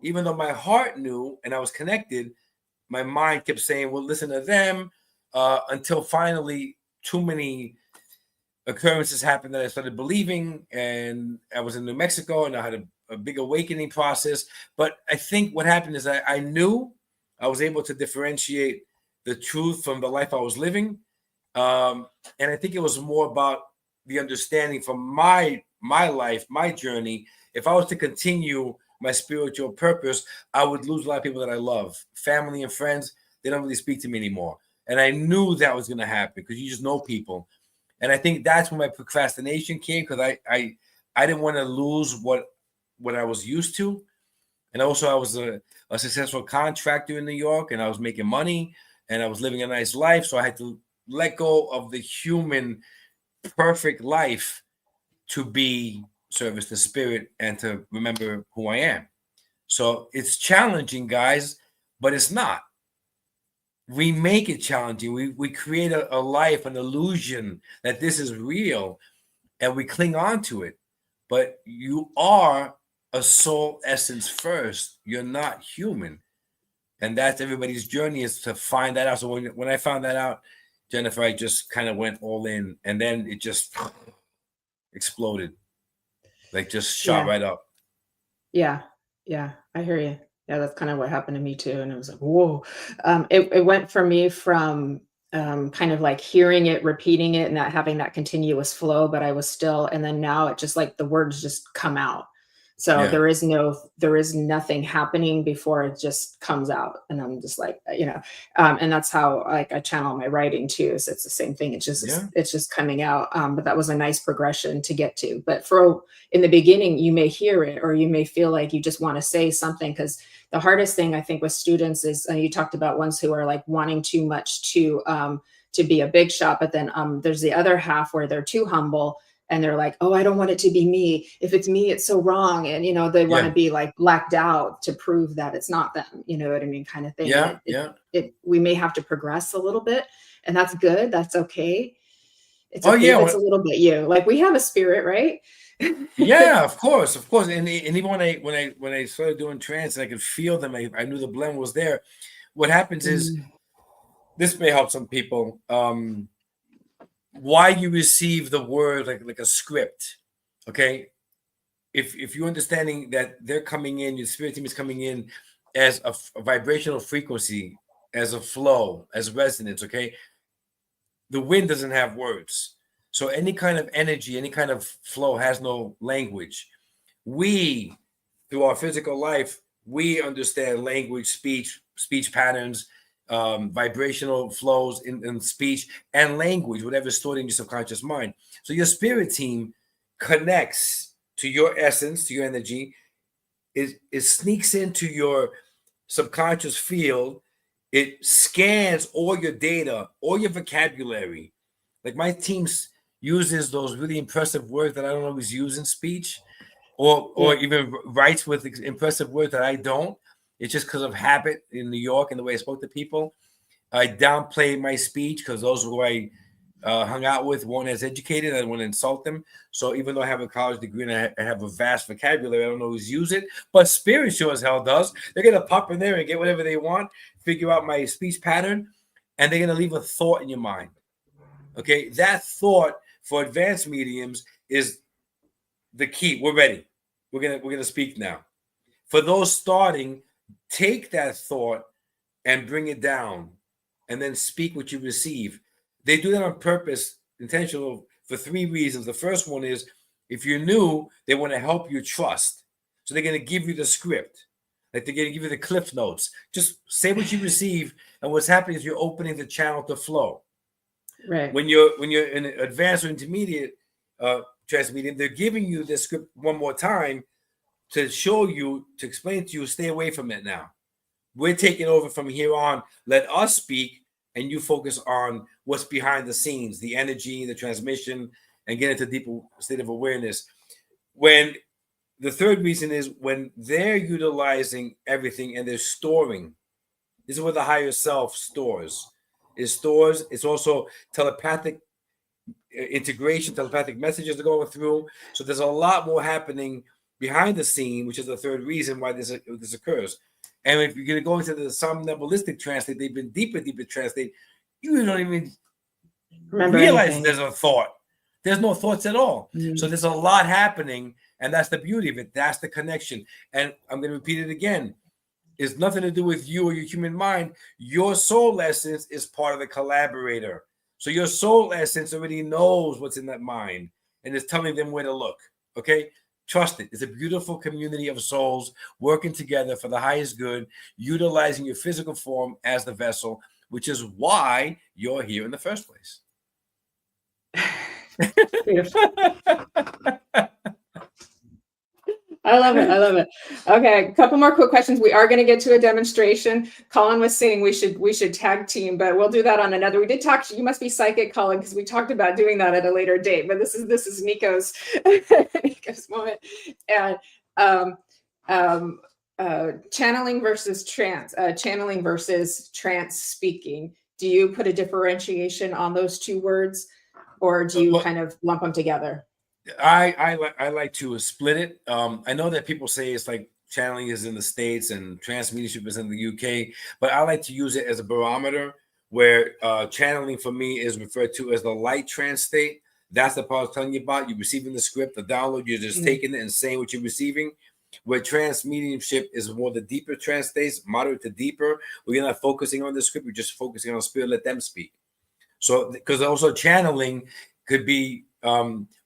Even though my heart knew and I was connected, my mind kept saying, well, listen to them, until finally too many occurrences happened that I started believing. And I was in New Mexico and I had a big awakening process. But I think what happened is I knew I was able to differentiate the truth from the life I was living. And I think it was more about the understanding from my life, my journey. If I was to continue my spiritual purpose, I would lose a lot of people that I love. Family and friends, they don't really speak to me anymore. And I knew that was going to happen because you just know people. And I think that's when my procrastination came, because I didn't want to lose what I was used to. And also I was a successful contractor in New York, and I was making money and I was living a nice life. So I had to let go of the human perfect life to be service to spirit and to remember who I am. So it's challenging, guys, but it's not. We make it challenging. We create a life, an illusion that this is real, and we cling on to it. But you are a soul essence first. You're not human. And that's everybody's journey, is to find that out. So when I found that out, Jennifer, I just kind of went all in, and then it just exploded. Like just shot right up. Yeah. I hear you. Yeah, that's kind of what happened to me too. And it was like, whoa. It went for me from kind of like hearing it, repeating it, and not having that continuous flow, but I was still, and then now it just like the words just come out. So there is nothing happening before it just comes out. And I'm just like, and that's how like I channel my writing too. So it's the same thing. It's just coming out. But that was a nice progression to get to. But in the beginning, you may hear it, or you may feel like you just want to say something, because the hardest thing I think with students is, you talked about ones who are like wanting too much to be a big shot, but then there's the other half where they're too humble. And they're like, oh, I don't want it to be me. If it's me, it's so wrong. And, they want to be like blacked out to prove that it's not them. You know what I mean? Kind of thing. We may have to progress a little bit, and that's good. That's okay. It's okay if it's a little bit you. Like, we have a spirit, right? Yeah, of course. And even when I started doing trance and I could feel them, I knew the blend was there. What happens is, this may help some people. Why you receive the word like a script, okay? If you're understanding that they're coming in, your spirit team is coming in as a vibrational frequency, as a flow, as resonance, okay? The wind doesn't have words. So any kind of energy, any kind of flow has no language. We, through our physical life, we understand language, speech patterns, vibrational flows in speech and language, whatever is stored in your subconscious mind. So your spirit team connects to your essence, to your energy. It sneaks into your subconscious field. It scans all your data, all your vocabulary. Like my team uses those really impressive words that I don't always use in speech, or even writes with impressive words that I don't. It's just because of habit in New York and the way I spoke to people. I downplay my speech because those who I hung out with weren't as educated. I didn't want to insult them. So even though I have a college degree and I have a vast vocabulary, I don't always use it. But spirit sure as hell does. They're going to pop in there and get whatever they want, figure out my speech pattern, and they're going to leave a thought in your mind. Okay, that thought for advanced mediums is the key. We're ready. We're gonna speak now. For those starting, take that thought and bring it down, and then speak what you receive. They do that on purpose, intentional, for 3 reasons. The first one is, if you're new, they want to help you trust. So they're going to give you the script. Like they're going to give you the cliff notes. Just say what you receive, and what's happening is you're opening the channel to flow. Right. When you're in advanced or intermediate, trance medium, they're giving you the script one more time to show you, to explain to you, stay away from it now. We're taking over from here on. Let us speak, and you focus on what's behind the scenes, the energy, the transmission, and get into deeper state of awareness. When the third reason is when they're utilizing everything and they're storing. This is where the higher self stores. It's also telepathic integration, telepathic messages are going through. So there's a lot more happening behind the scene, which is the third reason why this occurs. And if you're going to go into the somnambulistic trance state, they've been deeper trance state, you don't even realize anything. There's a thought. There's no thoughts at all. Mm-hmm. So there's a lot happening, and that's the beauty of it. That's the connection. And I'm going to repeat it again. It's nothing to do with you or your human mind. Your soul essence is part of the collaborator. So your soul essence already knows what's in that mind and is telling them where to look. Okay? Trust it. It's a beautiful community of souls working together for the highest good, utilizing your physical form as the vessel, which is why you're here in the first place. I love it. I love it. Okay, a couple more quick questions. We are going to get to a demonstration. Colin was saying we should tag team, but we'll do that on another. We did talk. You must be psychic, Colin, because we talked about doing that at a later date. But this is Niko's Niko's moment. And channeling versus trance speaking. Do you put a differentiation on those two words, or do you kind of lump them together? I like to split it. I know that people say it's like channeling is in the States and trance mediumship is in the UK, but I like to use it as a barometer where channeling for me is referred to as the light trance state. That's the part I was telling you about. You're receiving the script, the download, you're just taking it and saying what you're receiving. Where trance mediumship is more the deeper trance states, moderate to deeper, where you're not focusing on the script, you're just focusing on spirit, let them speak. So, because also channeling could be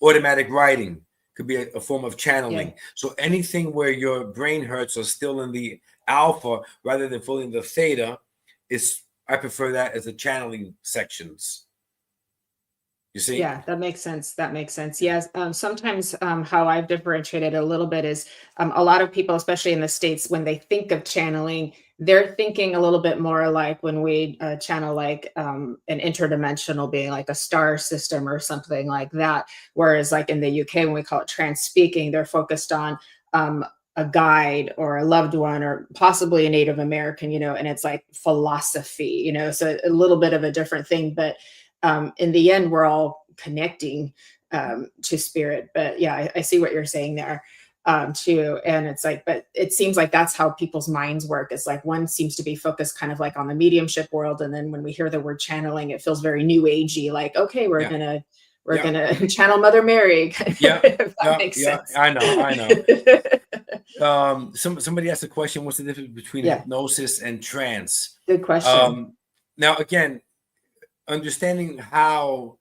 automatic writing, could be a form of channeling. Yeah. So anything where your brain hurts are still in the alpha rather than fully in the theta I prefer that as the channeling sections. You see? Yeah, that makes sense. That makes sense. Yes. Sometimes how I've differentiated a little bit is a lot of people, especially in the States, when they think of channeling, they're thinking a little bit more like when we channel like an interdimensional being, like a star system or something like that. Whereas like in the UK, when we call it trance speaking, they're focused on a guide or a loved one or possibly a Native American, and it's like philosophy, so a little bit of a different thing. But in the end, we're all connecting to spirit. But yeah, I see what you're saying there too. And it's like, but it seems like that's how people's minds work. It's like one seems to be focused kind of like on the mediumship world. And then when we hear the word channeling, it feels very new agey, like, okay, we're going to channel Mother Mary. Yeah. If that makes sense. I know. Somebody asked a question, what's the difference between hypnosis and trance? Good question. Now, again, understanding how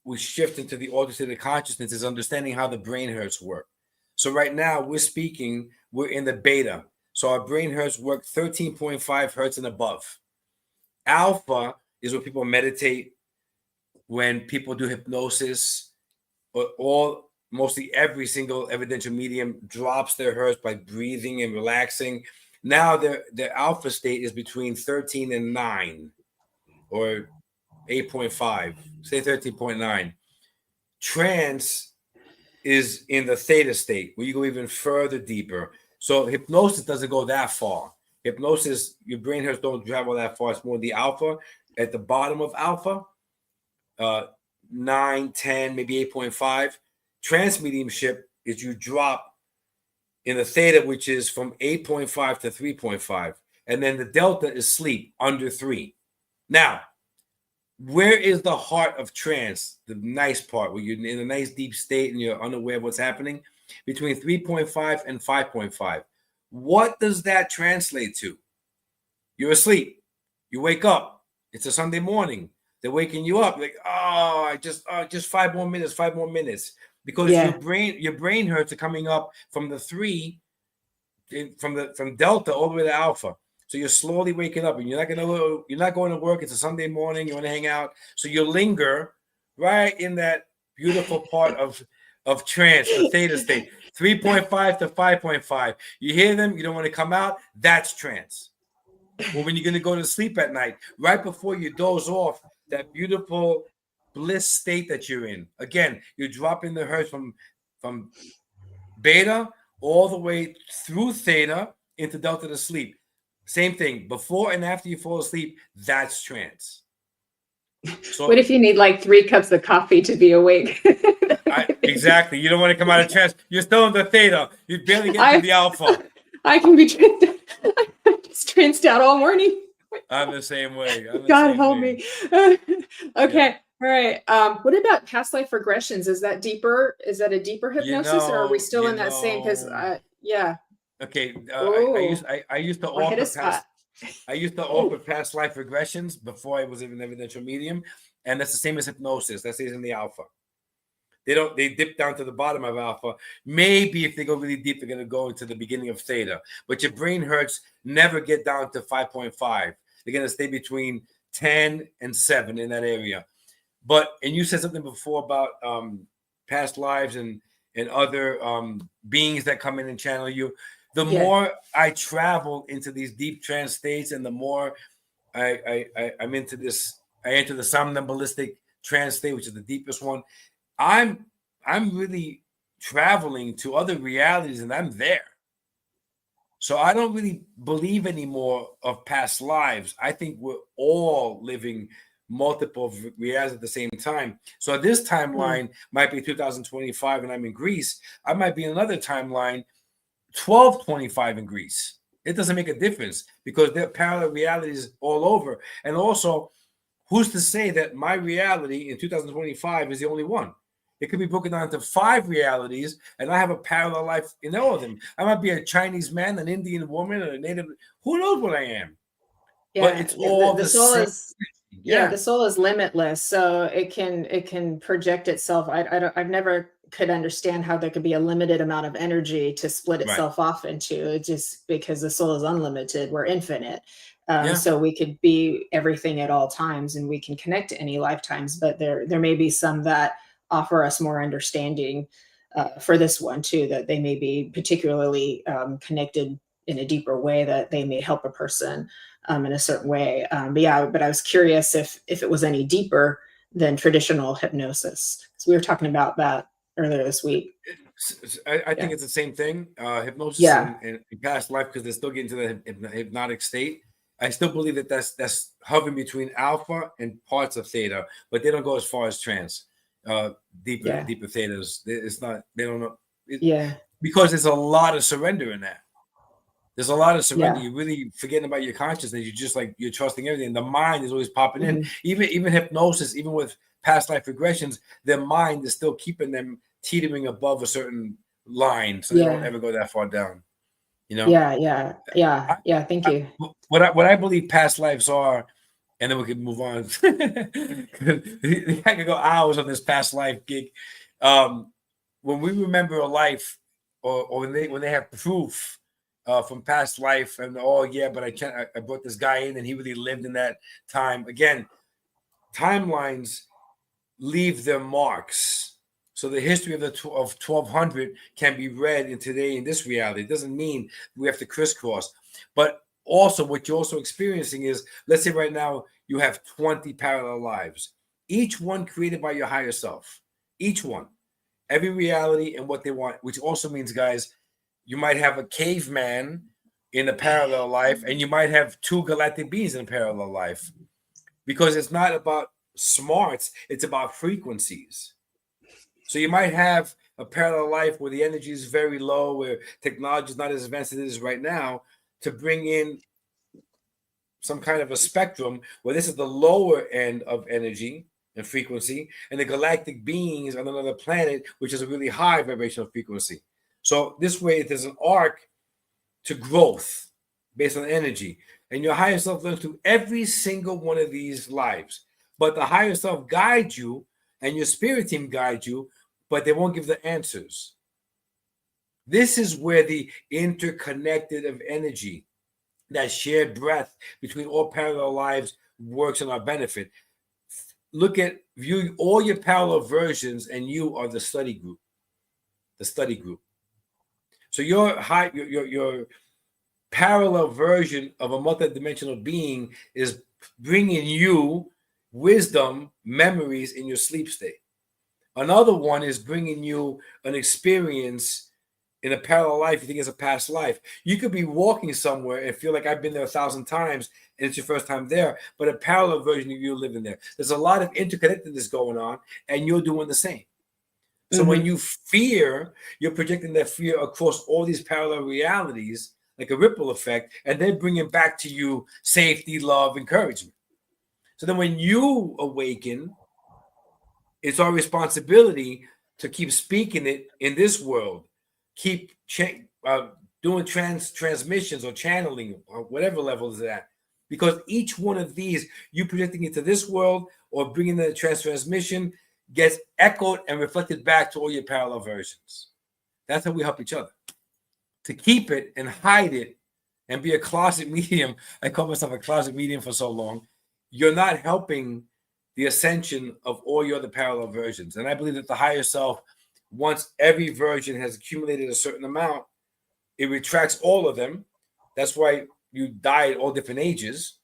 we shift into the altered state of consciousness is understanding how the brain hertz work. So right now we're in the beta. So our brain hertz work 13.5 hertz and above. Alpha is where people meditate, when people do hypnosis, or mostly every single evidential medium drops their hertz by breathing and relaxing. Now their alpha state is between 13 and 9 or 8.5, say 13.9. Trance is in the theta state where you go even further deeper. So hypnosis doesn't go that far. Hypnosis, your brain hertz don't travel that far. It's more the alpha. At the bottom of alpha, 9, 10, maybe 8.5. Trance mediumship is you drop in the theta, which is from 8.5 to 3.5. And then the delta is sleep, under 3. Now, where is the heart of trance? The nice part where you're in a nice deep state and you're unaware of what's happening, between 3.5 and 5.5. What does that translate to? You're asleep. You wake up. It's a Sunday morning. They're waking you up. Like, just 5 more minutes. Because your brain hertz are coming up from the 3, from delta all the way to alpha. So you're slowly waking up, and you're not going to work. It's a Sunday morning. You want to hang out, so you linger right in that beautiful part of trance, a theta state, 3.5 to 5.5. You hear them, you don't want to come out, that's trance. Or when you're going to go to sleep at night, right before you doze off, that beautiful bliss state that you're in. Again, you're dropping the hertz from beta all the way through theta into delta to sleep. Same thing, before and after you fall asleep, that's trance. So what if you need like 3 cups of coffee to be awake? Exactly. You don't want to come out of trance. You're still in the theta. You barely get to the alpha. I can be just tranced out all morning. I'm the same way. God help me. Okay. All right. What about past life regressions? Is that deeper? Is that a deeper hypnosis, or are we still in that same? Because yeah. Okay. I used to offer past life regressions before I was an evidential medium, and that's the same as hypnosis. That stays in the alpha. They dip down to the bottom of alpha. Maybe if they go really deep, they're going to go into the beginning of theta. But your brain hertz never get down to 5.5. They're going to stay between 10 and 7 in that area. And you said something before about past lives and other beings that come in and channel you. The more I travel into these deep trance states, and the more I'm into this, I enter the somnambulistic trance state, which is the deepest one. I'm really traveling to other realities, and I'm there. So I don't really believe anymore of past lives. I think we're all living multiple realities at the same time. So this timeline might be 2025 and I'm in Greece. I might be in another timeline 1225 in Greece. It doesn't make a difference because there are parallel realities all over. And also, who's to say that my reality in 2025 is the only one? It could be broken down into 5 realities, and I have a parallel life in all of them. I might be a Chinese man, an Indian woman, or a native. Who knows what I am? Yeah, but it's all the soul same. is. Yeah, the soul is limitless, so it can project itself. I've never could understand how there could be a limited amount of energy to split itself off into, just because the soul is unlimited. We're infinite. So we could be everything at all times, and we can connect to any lifetimes, but there may be some that offer us more understanding for this one too, that they may be particularly connected in a deeper way, that they may help a person in a certain way. But I was curious if it was any deeper than traditional hypnosis. So we were talking about that earlier this week. I think it's the same thing. Hypnosis and past life, because they're still getting to the hypnotic state. I still believe that that's hovering between alpha and parts of theta, but they don't go as far as trance. Deeper thetas. It's not. They don't know. Because there's a lot of surrender in that. There's a lot of surrender. You're really forgetting about your consciousness. You're just like, you're trusting everything. The mind is always popping in. Even hypnosis, even with past life regressions, their mind is still keeping them teetering above a certain line, so they don't ever go that far down. You know? Yeah. Thank you. What I believe past lives are, and then we can move on. I could go hours on this past life gig. When we remember a life, or when they have proof from past life, and but I brought this guy in and he really lived in that time. Again, timelines leave their marks. So the history of 1200 can be read in today in this reality. It doesn't mean we have to crisscross. But also what you're also experiencing is, let's say right now you have 20 parallel lives, each one created by your higher self, each one, every reality and what they want, which also means, guys, you might have a caveman in a parallel life, and you might have 2 galactic beings in a parallel life, because it's not about smarts, it's about frequencies. So you might have a parallel life where the energy is very low, where technology is not as advanced as it is right now, to bring in some kind of a spectrum where this is the lower end of energy and frequency, and the galactic beings on another planet, which is a really high vibrational frequency. So this way, there's an arc to growth based on energy. And your higher self learns through every single one of these lives. But the higher self guides you, and your spirit team guides you, but they won't give the answers. This is where the interconnected of energy, that shared breath between all parallel lives, works in our benefit. view all your parallel versions, and you are the study group. The study group. So your parallel version of a multidimensional being is bringing you wisdom, memories in your sleep state. Another one is bringing you an experience in a parallel life you think is a past life. You could be walking somewhere and feel like I've been there 1,000 times and it's your first time there, but a parallel version of you living there. There's a lot of interconnectedness going on, and you're doing the same. So when you fear, you're projecting that fear across all these parallel realities, like a ripple effect, and then bringing back to you safety, love, encouragement. So then when you awaken, it's our responsibility to keep speaking it in this world, keep doing transmissions or channeling or whatever level is at. Because each one of these, you projecting into this world or bringing the transmission, gets echoed and reflected back to all your parallel versions. That's how we help each other. To keep it and hide it and be a closet medium. I call myself a closet medium for so long. You're not helping the ascension of all your other parallel versions. And I believe that the higher self, once every version has accumulated a certain amount, it retracts all of them. That's why you die at all different ages,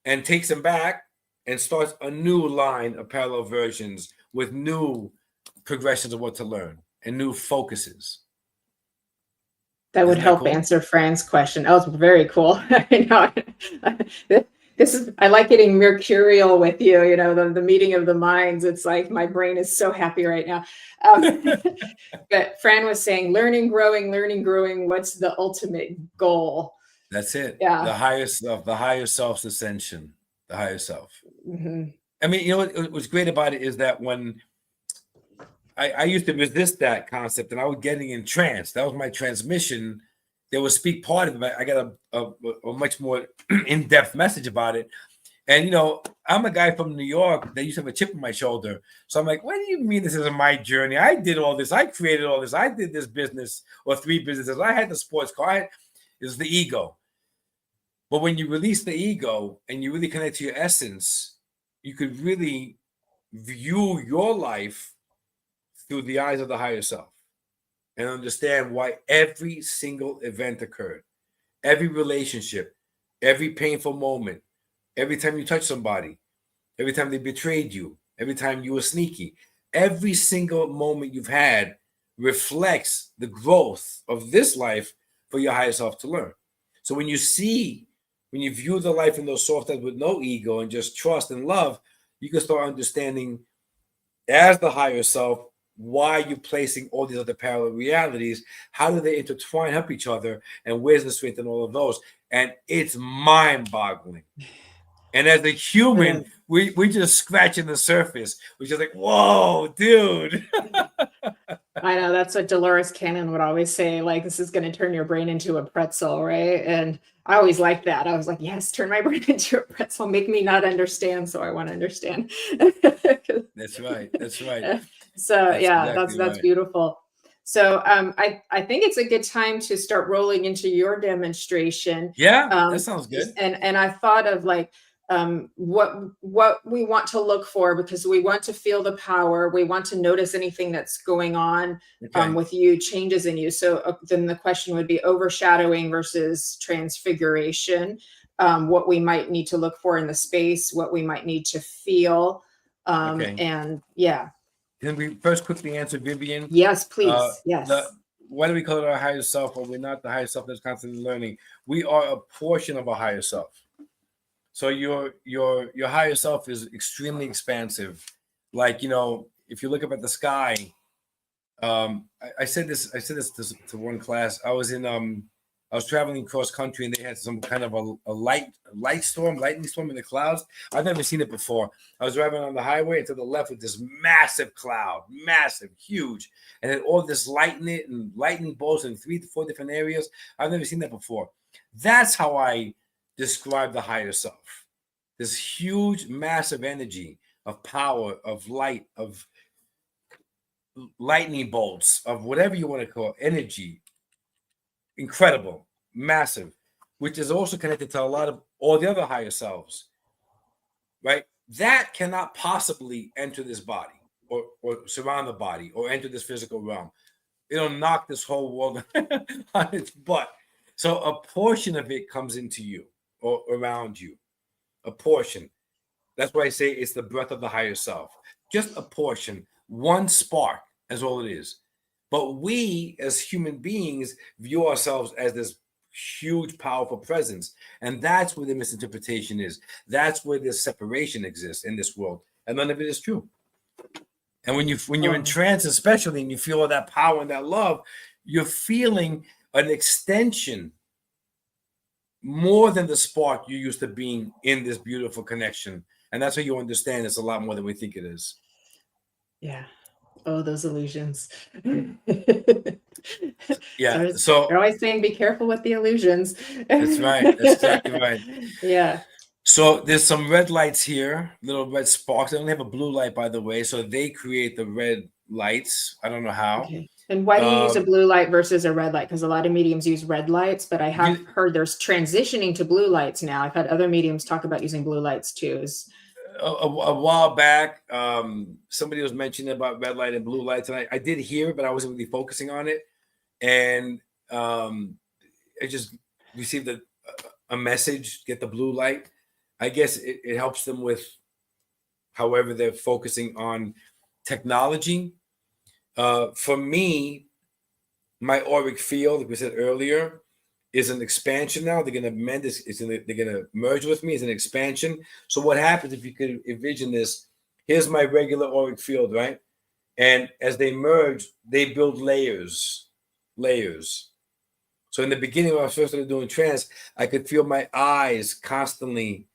and takes them back and starts a new line of parallel versions with new progressions of what to learn and new focuses. That would help answer Fran's question. That was very cool. I like getting mercurial with you, the meeting of the minds. It's like my brain is so happy right now. But Fran was saying, learning, growing. What's the ultimate goal? That's it. Yeah. The higher self's ascension, the higher self. I mean, what's great about it is that when I used to resist that concept, and I was getting in trance. That was my transmission. They would speak part of it. I got a much more in-depth message about it. And, I'm a guy from New York that used to have a chip on my shoulder. So I'm like, what do you mean this isn't my journey? I did all this. I created all this. I did this business or 3 businesses. I had the sports car. It was the ego. But when you release the ego and you really connect to your essence, you could really view your life through the eyes of the higher self and understand why every single event occurred, every relationship, every painful moment, every time you touch somebody, every time they betrayed you, every time you were sneaky, every single moment you've had reflects the growth of this life for your higher self to learn. So when you view the life in those soft eyes with no ego and just trust and love, you can start understanding as the higher self why you're placing all these other parallel realities, how do they intertwine, help each other, and where's the strength in all of those? And it's mind-boggling. And as a human, we just scratching the surface. We're just like, whoa, dude. I know, that's what Dolores Cannon would always say, like, this is going to turn your brain into a pretzel, right? And I always liked that. I was like, yes, turn my brain into a pretzel, make me not understand, so I want to understand. That's right. So that's that's beautiful. So I think it's a good time to start rolling into your demonstration. Yeah, that sounds good. And I thought of like what we want to look for, because we want to feel the power. We want to notice anything that's going on with you, changes in you. So then the question would be overshadowing versus transfiguration. What we might need to look for in the space, what we might need to feel. And yeah. Can we first quickly answer Vivian? Yes, please. Yes. Why do we call it our higher self, or we're not the higher self that's constantly learning? We are a portion of our higher self. So your higher self is extremely expansive. Like, if you look up at the sky, I said this to one class. I was traveling cross country, and they had some kind of a lightning storm in the clouds. I've never seen it before. I was driving on the highway, and to the left with this massive cloud, massive, huge, and then all this lightning bolts in 3 to 4 different areas. I've never seen that before. That's how I describe the higher self. This huge, massive energy of power, of light, of lightning bolts, of whatever you want to call it, energy. Incredible, massive, which is also connected to a lot of all the other higher selves, right? that cannot possibly enter this body or surround the body or enter this physical realm. It'll knock this whole world on its butt. So a portion of it comes into you or around you, a portion. That's why I say it's the breath of the higher self. Just a portion, one spark is all it is. But we as human beings view ourselves as this huge, powerful presence. And that's where the misinterpretation is. That's where this separation exists in this world. And none of it is true. And when you're in trance, especially, and you feel all that power and that love, you're feeling an extension more than the spark you used to being in this beautiful connection. And that's how you understand it's a lot more than we think it is. Yeah. Oh, those illusions. Yeah. So they're always saying, be careful with the illusions. That's right. That's exactly right. Yeah. So there's some red lights here, little red sparks. They only have a blue light, by the way. So they create the red lights. I don't know how. Okay. And why do you use a blue light versus a red light? Because a lot of mediums use red lights, but I have heard there's transitioning to blue lights now. I've had other mediums talk about using blue lights too. A while back, somebody was mentioning about red light and blue lights, and I did hear it, but I wasn't really focusing on it. And I just received a message, get the blue light. I guess it helps them with however they're focusing on technology. For me, my auric field, like we said earlier, is an expansion now. They're going to amend this. They're going to merge with me as an expansion. So what happens if you could envision this? Here's my regular auric field, right? And as they merge, they build layers. So in the beginning, when I first started doing trance, I could feel my eyes constantly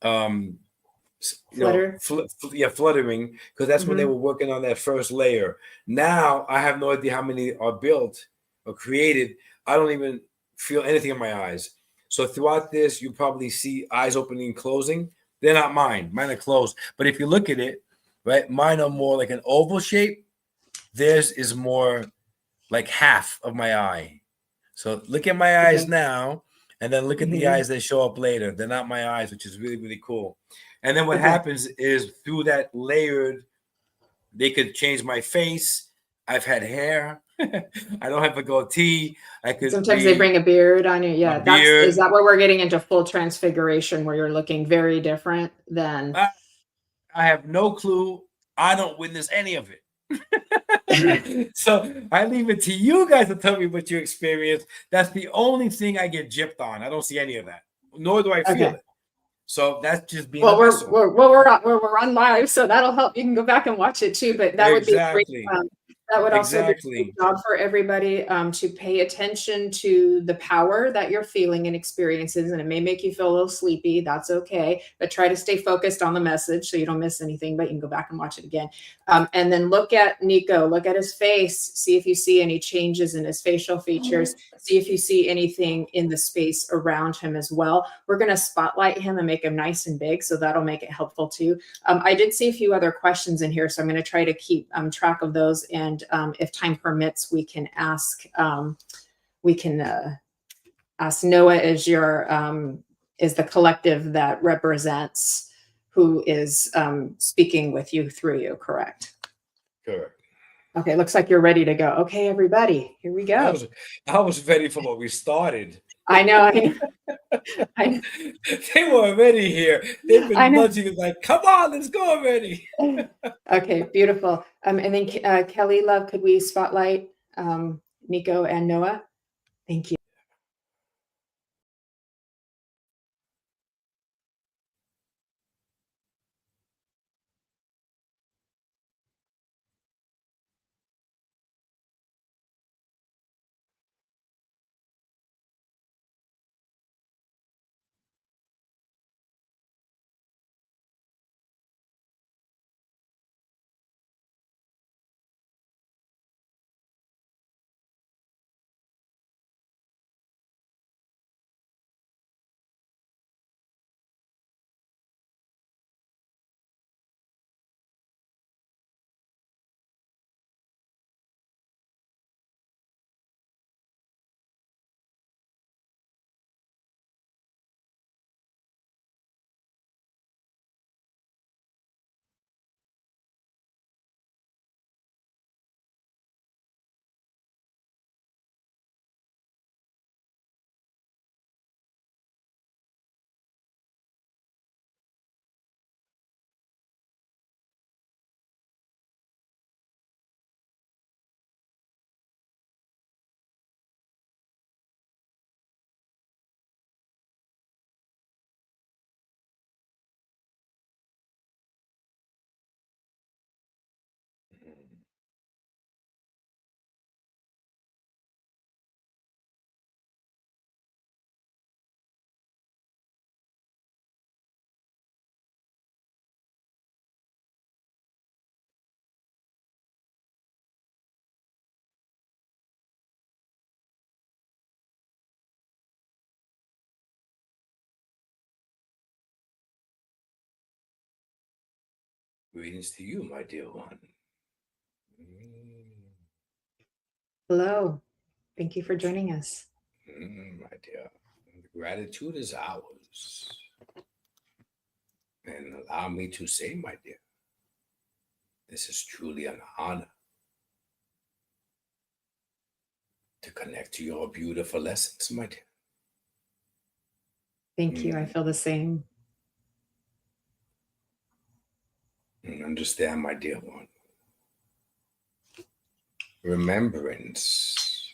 fluttering, because that's when they were working on that first layer. Now I have no idea how many are built or created. I don't even feel anything in my eyes. So throughout this, you probably see eyes opening and closing. They're not mine. Mine are closed. But if you look at it, right, mine are more like an oval shape. Theirs is more like half of my eye. So look at my eyes now, and then look at the eyes that show up later. They're not my eyes, which is really, really cool. And then what happens is through that layered, they could change my face. I've had hair. I don't have a goatee. Sometimes they bring a beard on you. Yeah, is that where we're getting into full transfiguration, where you're looking very different than? I have no clue. I don't witness any of it. So I leave it to you guys to tell me what you experience. That's the only thing I get gypped on. I don't see any of that, nor do I feel it. So that's just being we're on live, so that'll help. You can go back and watch it too. But that would be great. That would also be a good job for everybody to pay attention to the power that you're feeling and experiences. And it may make you feel a little sleepy. That's okay. But try to stay focused on the message so you don't miss anything. But you can go back and watch it again. And then look at Niko. Look at his face. See if you see any changes in his facial features. See if you see anything in the space around him as well. We're going to spotlight him and make him nice and big. So that'll make it helpful too. I did see a few other questions in here. So I'm going to try to keep track of those. And if time permits, we can ask Noah is the collective that represents who is speaking with you through you, correct? Correct. Okay, looks like you're ready to go. Okay, everybody, here we go. I was ready for what we started. I know. They were already here. They've been nudging like, come on, let's go already. Okay, beautiful. And then Kelly, love, could we spotlight Niko and Noah? Thank you. Greetings to you, my dear one. Hello. Thank you for joining us. My dear, the gratitude is ours. And allow me to say, my dear, this is truly an honor to connect to your beautiful essence, my dear. Thank you. I feel the same. And understand, my dear one, remembrance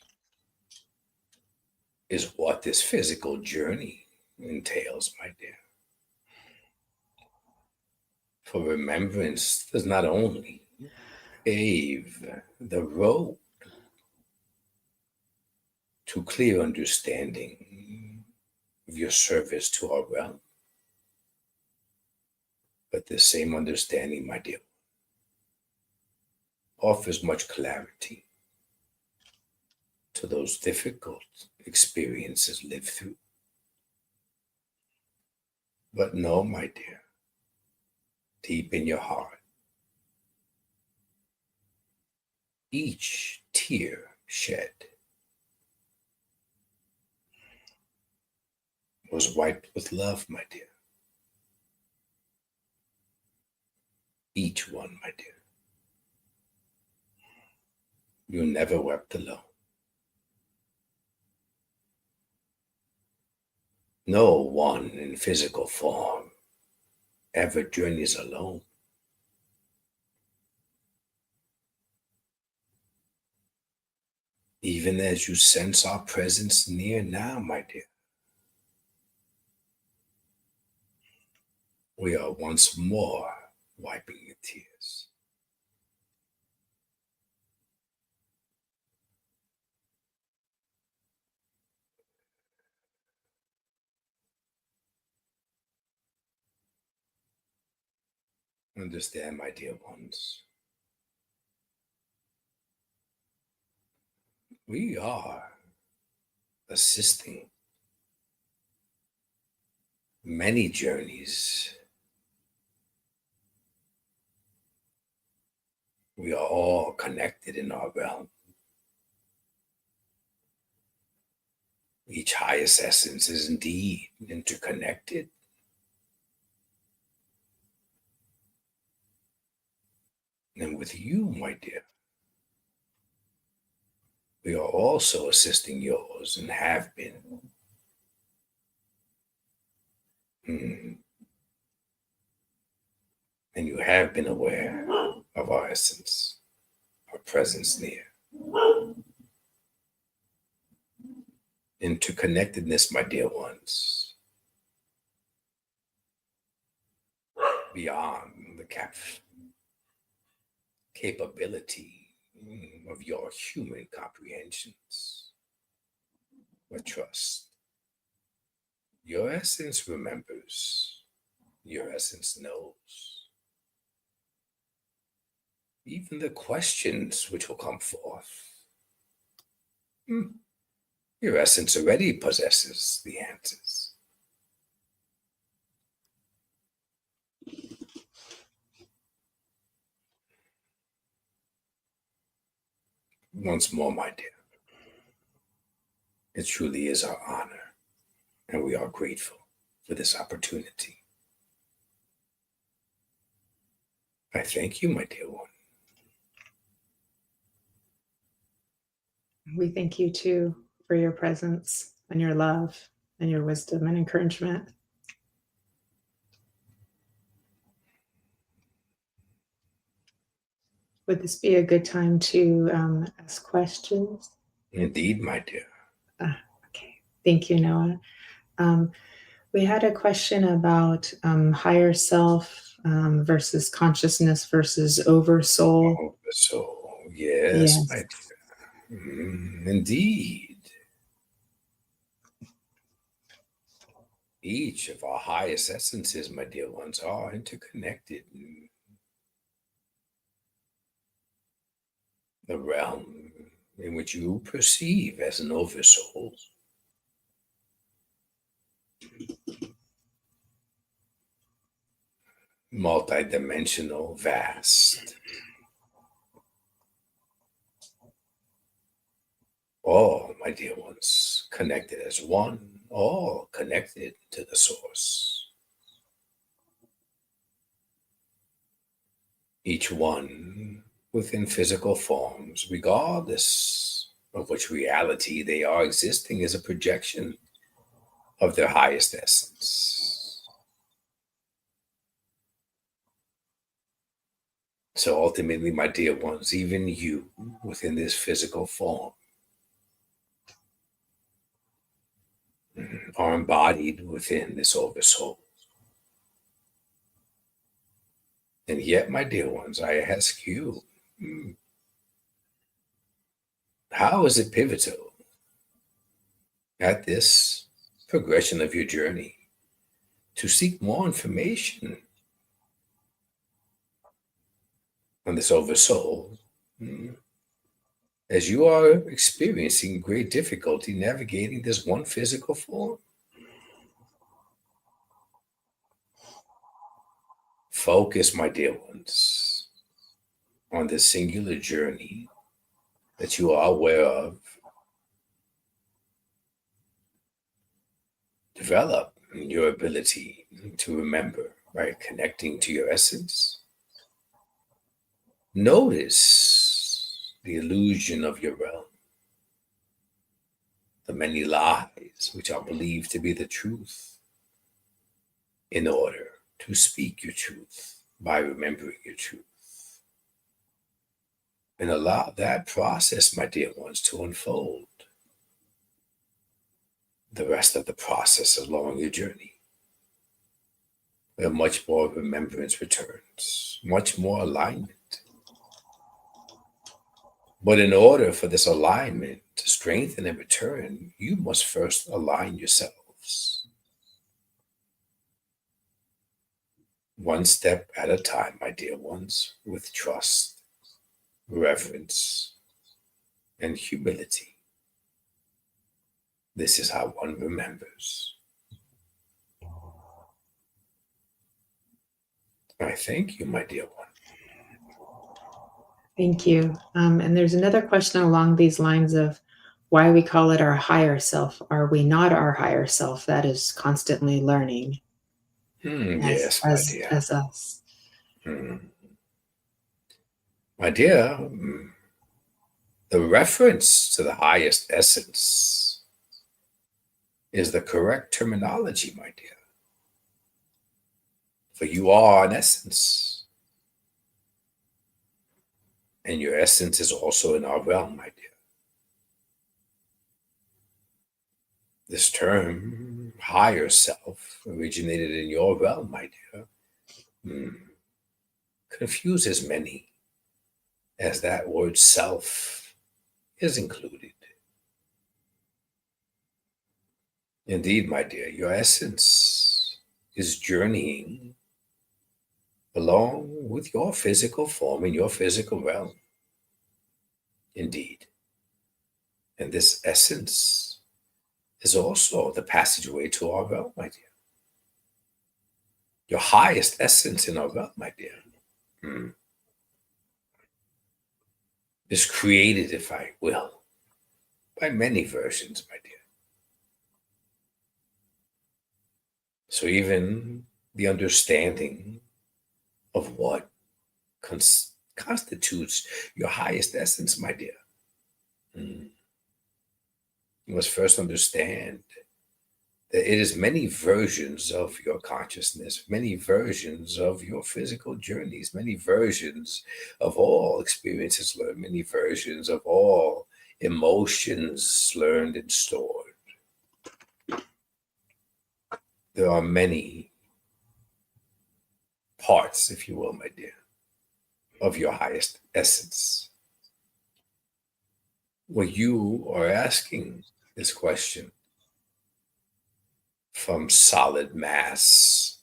is what this physical journey entails, my dear. For remembrance does not only pave the road to clear understanding of your service to our realm, but the same understanding, my dear, offers much clarity to those difficult experiences lived through. But know, my dear, deep in your heart, each tear shed was wiped with love, my dear. Each one, my dear. You never wept alone. No one in physical form ever journeys alone. Even as you sense our presence near now, my dear, we are once more wiping your tears. Understand, my dear ones, we are assisting many journeys. We are all connected in our realm. Each highest essence is indeed interconnected. And with you, my dear, we are also assisting yours and have been. And you have been aware of our essence, our presence near. Interconnectedness, my dear ones, beyond the capability of your human comprehensions. But trust, your essence remembers, your essence knows. Even the questions which will come forth, your essence already possesses the answers. Once more, my dear, it truly is our honor, and we are grateful for this opportunity. I thank you, my dear one. We thank you too for your presence and your love and your wisdom and encouragement. Would this be a good time to ask questions? Indeed, my dear. Okay. Thank you, Noah. We had a question about higher self versus consciousness versus oversoul. Oversoul, yes, my dear. Indeed. Each of our highest essences, my dear ones, are interconnected. The realm in which you perceive as an oversoul multidimensional, vast. All, my dear ones, connected as one, all connected to the source. Each one within physical forms, regardless of which reality they are existing, is a projection of their highest essence. So ultimately, my dear ones, even you within this physical form are embodied within this oversoul. And yet, my dear ones, I ask you, how is it pivotal at this progression of your journey to seek more information on this oversoul, as you are experiencing great difficulty navigating this one physical form? Focus, my dear ones, on this singular journey that you are aware of. Develop your ability to remember by connecting to your essence. Notice the illusion of your realm, the many lies which are believed to be the truth, in order to speak your truth by remembering your truth. And allow that process, my dear ones, to unfold the rest of the process along your journey, where much more remembrance returns, much more alignment. But in order for this alignment to strengthen and return, you must first align yourselves. One step at a time, my dear ones, with trust, reverence, and humility. This is how one remembers. I thank you, my dear one. Thank you. And there's another question along these lines of why we call it our higher self. Are we not our higher self that is constantly learning Yes, my dear. as us? My dear, the reference to the highest essence is the correct terminology, my dear. For you are an essence. And your essence is also in our realm, my dear. This term, higher self, originated in your realm, my dear, confuses many, as that word self is included. Indeed, my dear, your essence is journeying along with your physical form in your physical realm. Indeed. And this essence is also the passageway to our realm, my dear. Your highest essence in our realm, my dear, is created, if I will, by many versions, my dear. So even the understanding of what constitutes your highest essence, my dear, you must first understand that it is many versions of your consciousness, many versions of your physical journeys, many versions of all experiences learned, many versions of all emotions learned and stored. There are many parts, if you will, my dear, of your highest essence. When you are asking this question from solid mass,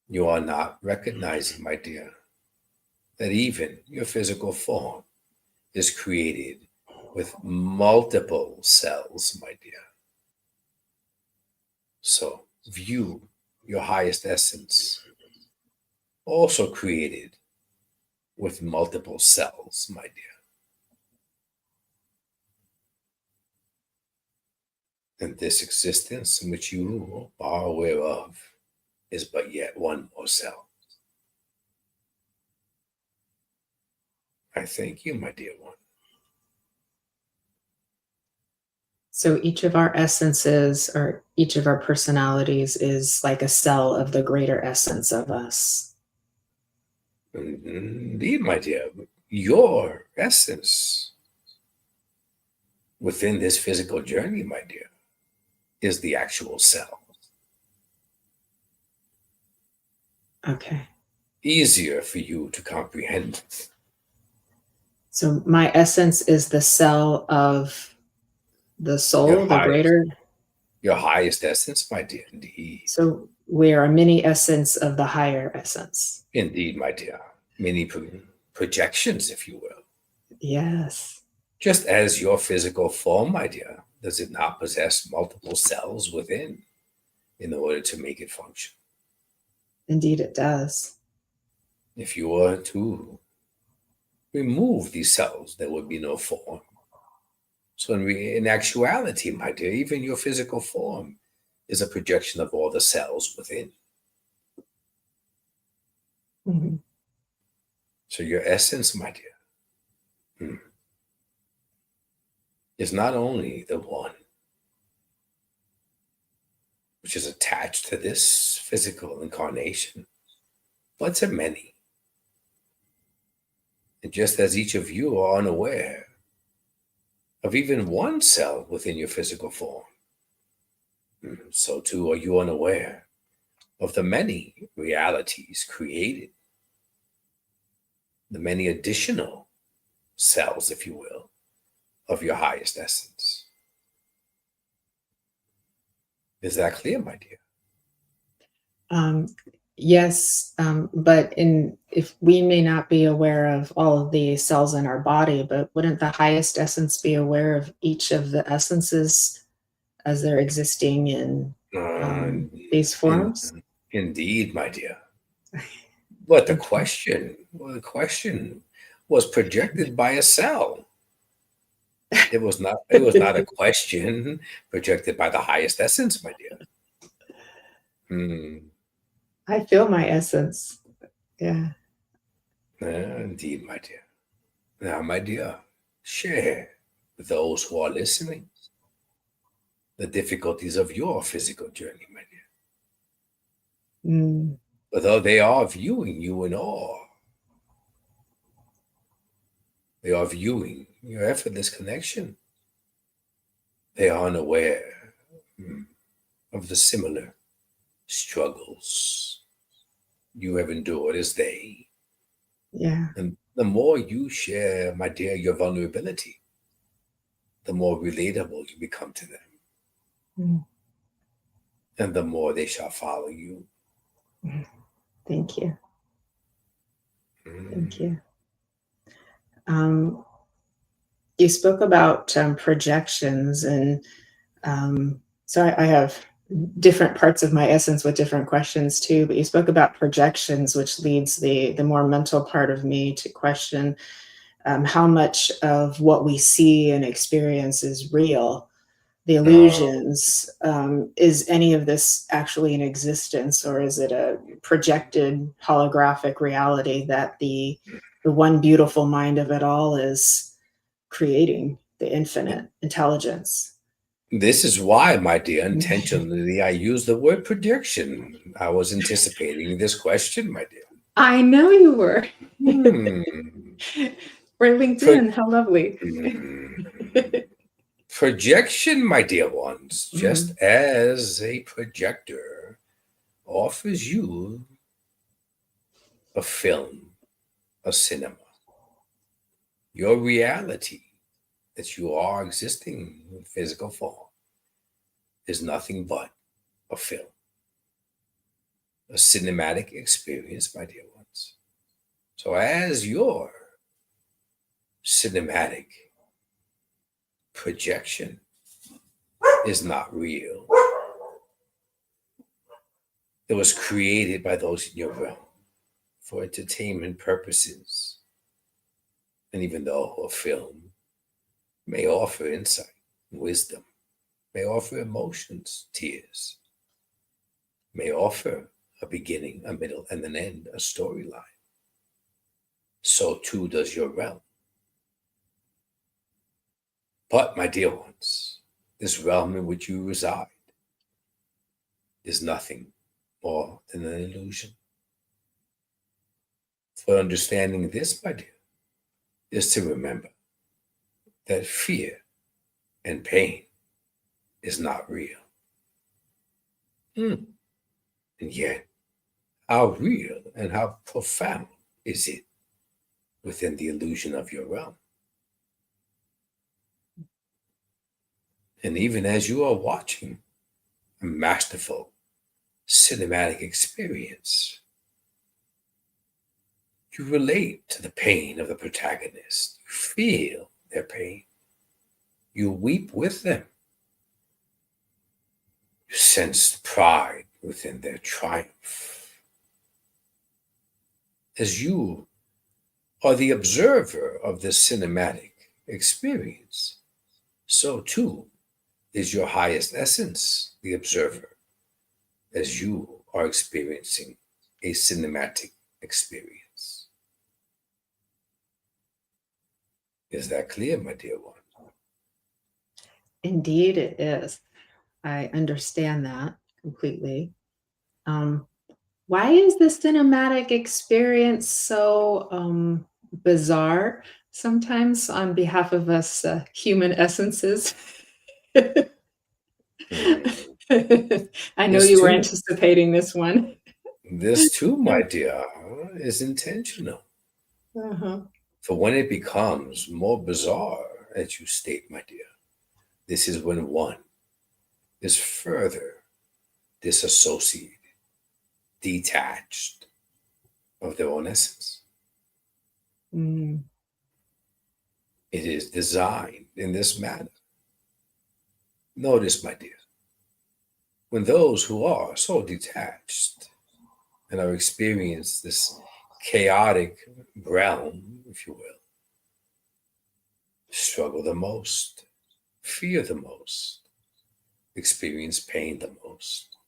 you are not recognizing, my dear, that even your physical form is created with multiple cells, my dear. So view your highest essence, also created with multiple cells, my dear. And this existence in which you are aware of is but yet one more cell. I thank you, my dear one. So each of our essences or each of our personalities is like a cell of the greater essence of us. Indeed, my dear, your essence within this physical journey, my dear, is the actual cell. Okay. Easier for you to comprehend. So my essence is the cell of the soul, the greater. Your highest essence, my dear, indeed. So we are a mini essence of the higher essence. Indeed, my dear. Many projections, if you will. Yes. Just as your physical form, my dear, does it not possess multiple cells within in order to make it function? Indeed, it does. If you were to remove these cells, there would be no form. So in actuality, my dear, even your physical form is a projection of all the cells within. Mm-hmm. So your essence, my dear, is not only the one which is attached to this physical incarnation, but to many. And just as each of you are unaware of even one cell within your physical form, so too are you unaware of the many realities created, the many additional cells, if you will, of your highest essence. Is that clear, my dear? Yes, but if we may not be aware of all of the cells in our body, but wouldn't the highest essence be aware of each of the essences as they're existing in these forms? Indeed, my dear. But the question was projected by a cell. It was not a question projected by the highest essence, my dear. I feel my essence. Yeah. Indeed, my dear. Now, my dear, share with those who are listening the difficulties of your physical journey, my dear. Although they are viewing you in awe, they are viewing your effortless connection. They are unaware of the similar struggles you have endured as they. Yeah. And the more you share, my dear, your vulnerability, the more relatable you become to them. And the more they shall follow you. Thank you. Thank you. You spoke about projections, and so I have different parts of my essence with different questions too, but you spoke about projections, which leads the more mental part of me to question how much of what we see and experience is real, the illusions. Is any of this actually in existence, or is it a projected holographic reality that the one beautiful mind of it all is creating, the infinite intelligence? This is why, my dear, intentionally I used the word projection. I was anticipating this question, my dear. I know you were. For LinkedIn, how lovely. Projection, my dear ones, just as a projector offers you a film, a cinema, your reality that you are existing in physical form is nothing but a film, a cinematic experience, my dear ones. So as your cinematic projection is not real, It was created by those in your realm for entertainment purposes. And even though a film may offer insight, wisdom, may offer emotions, tears, may offer a beginning, a middle, and an end, a storyline, so too does your realm. But, my dear ones, this realm in which you reside is nothing more than an illusion. For understanding this, my dear, is to remember that fear and pain is not real. And yet, how real and how profound is it within the illusion of your realm? And even as you are watching a masterful cinematic experience, you relate to the pain of the protagonist. You feel their pain. You weep with them. You sense pride within their triumph. As you are the observer of this cinematic experience, so too is your highest essence the observer, as you are experiencing a cinematic experience. Is that clear, my dear one? Indeed, it is. I understand that completely. Why is the cinematic experience so bizarre sometimes on behalf of us human essences? I know you were anticipating this one. This too, my dear, is intentional. For when it becomes more bizarre, as you state, my dear, this is when one is further disassociated, detached of their own essence. It is designed in this manner. Notice, my dear, when those who are so detached and are experiencing this chaotic realm, if you will, struggle the most, fear the most, experience pain the most.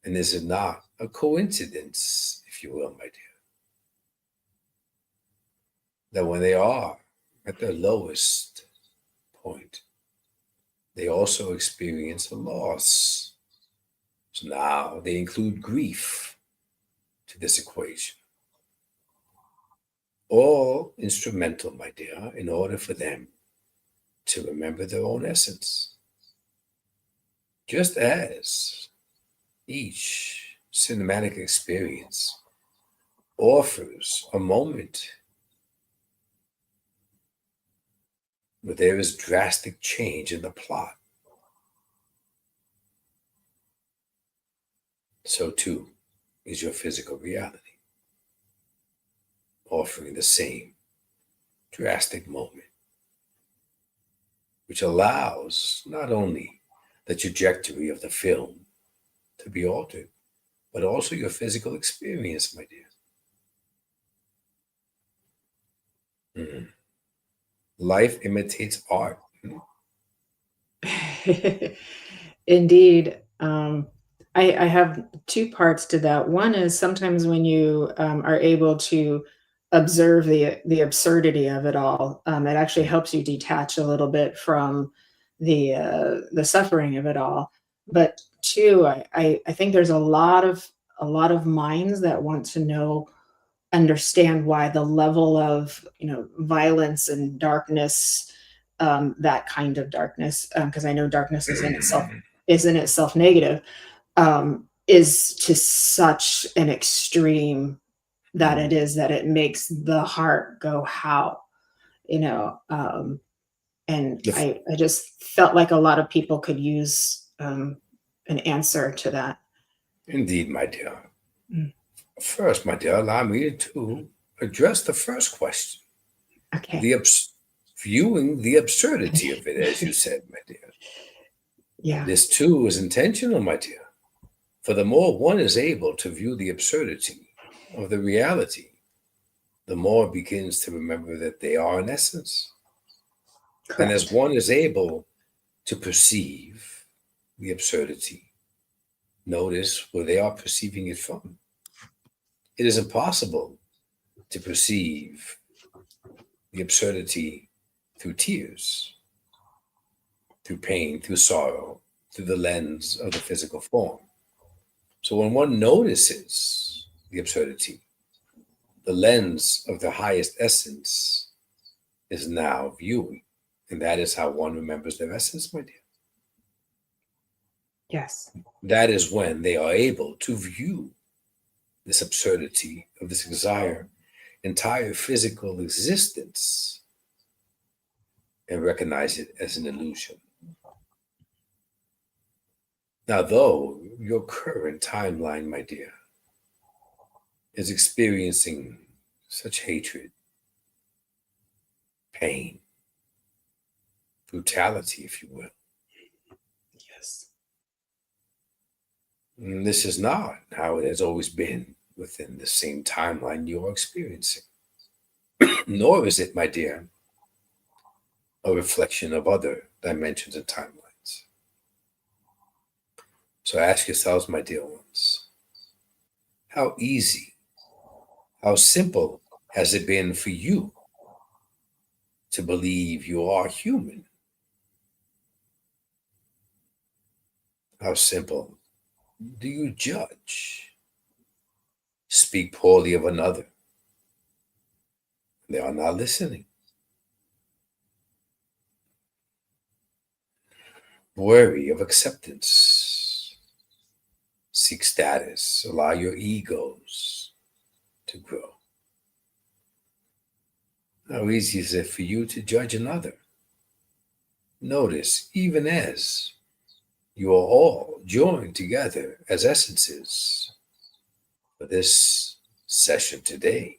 And is it not a coincidence, if you will, my dear, that when they are at their lowest point, they also experience a loss? So now they include grief to this equation. All instrumental, my dear, in order for them to remember their own essence. Just as each cinematic experience offers a moment where there is drastic change in the plot, so too is your physical reality, offering the same drastic moment, which allows not only the trajectory of the film to be altered, but also your physical experience, my dear. Life imitates art. Indeed. I have two parts to that. One is sometimes when you are able to observe the absurdity of it all, it actually helps you detach a little bit from the suffering of it all. But two, I think there's a lot of minds that want to understand why the level of violence and darkness, that kind of darkness, because I know darkness is in itself negative, is to such an extreme that it makes the heart go how, and I just felt like a lot of people could use an answer to that. Indeed, my dear. First, my dear, allow me to address the first question. Okay. Viewing the absurdity of it, as you said, my dear. Yeah. This too is intentional, my dear. For the more one is able to view the absurdity of the reality, the more it begins to remember that they are in essence. Correct. And as one is able to perceive the absurdity, notice where they are perceiving it from. It is impossible to perceive the absurdity through tears, through pain, through sorrow, through the lens of the physical form. So when one notices the absurdity, the lens of the highest essence is now viewing. And that is how one remembers their essence, my dear. Yes. That is when they are able to view this absurdity of this entire physical existence and recognize it as an illusion. Now, though your current timeline, my dear, is experiencing such hatred, pain, brutality, if you will, Yes. this is not how it has always been within the same timeline you are experiencing. Nor is it, my dear, a reflection of other dimensions and timelines. So ask yourselves, my dear ones, how easy, how simple has it been for you to believe you are human? How simple do you judge, speak poorly of another? They are not listening. Worry of acceptance, seek status, allow your egos to grow. How easy is it for you to judge another? Notice, even as you are all joined together as essences for this session today,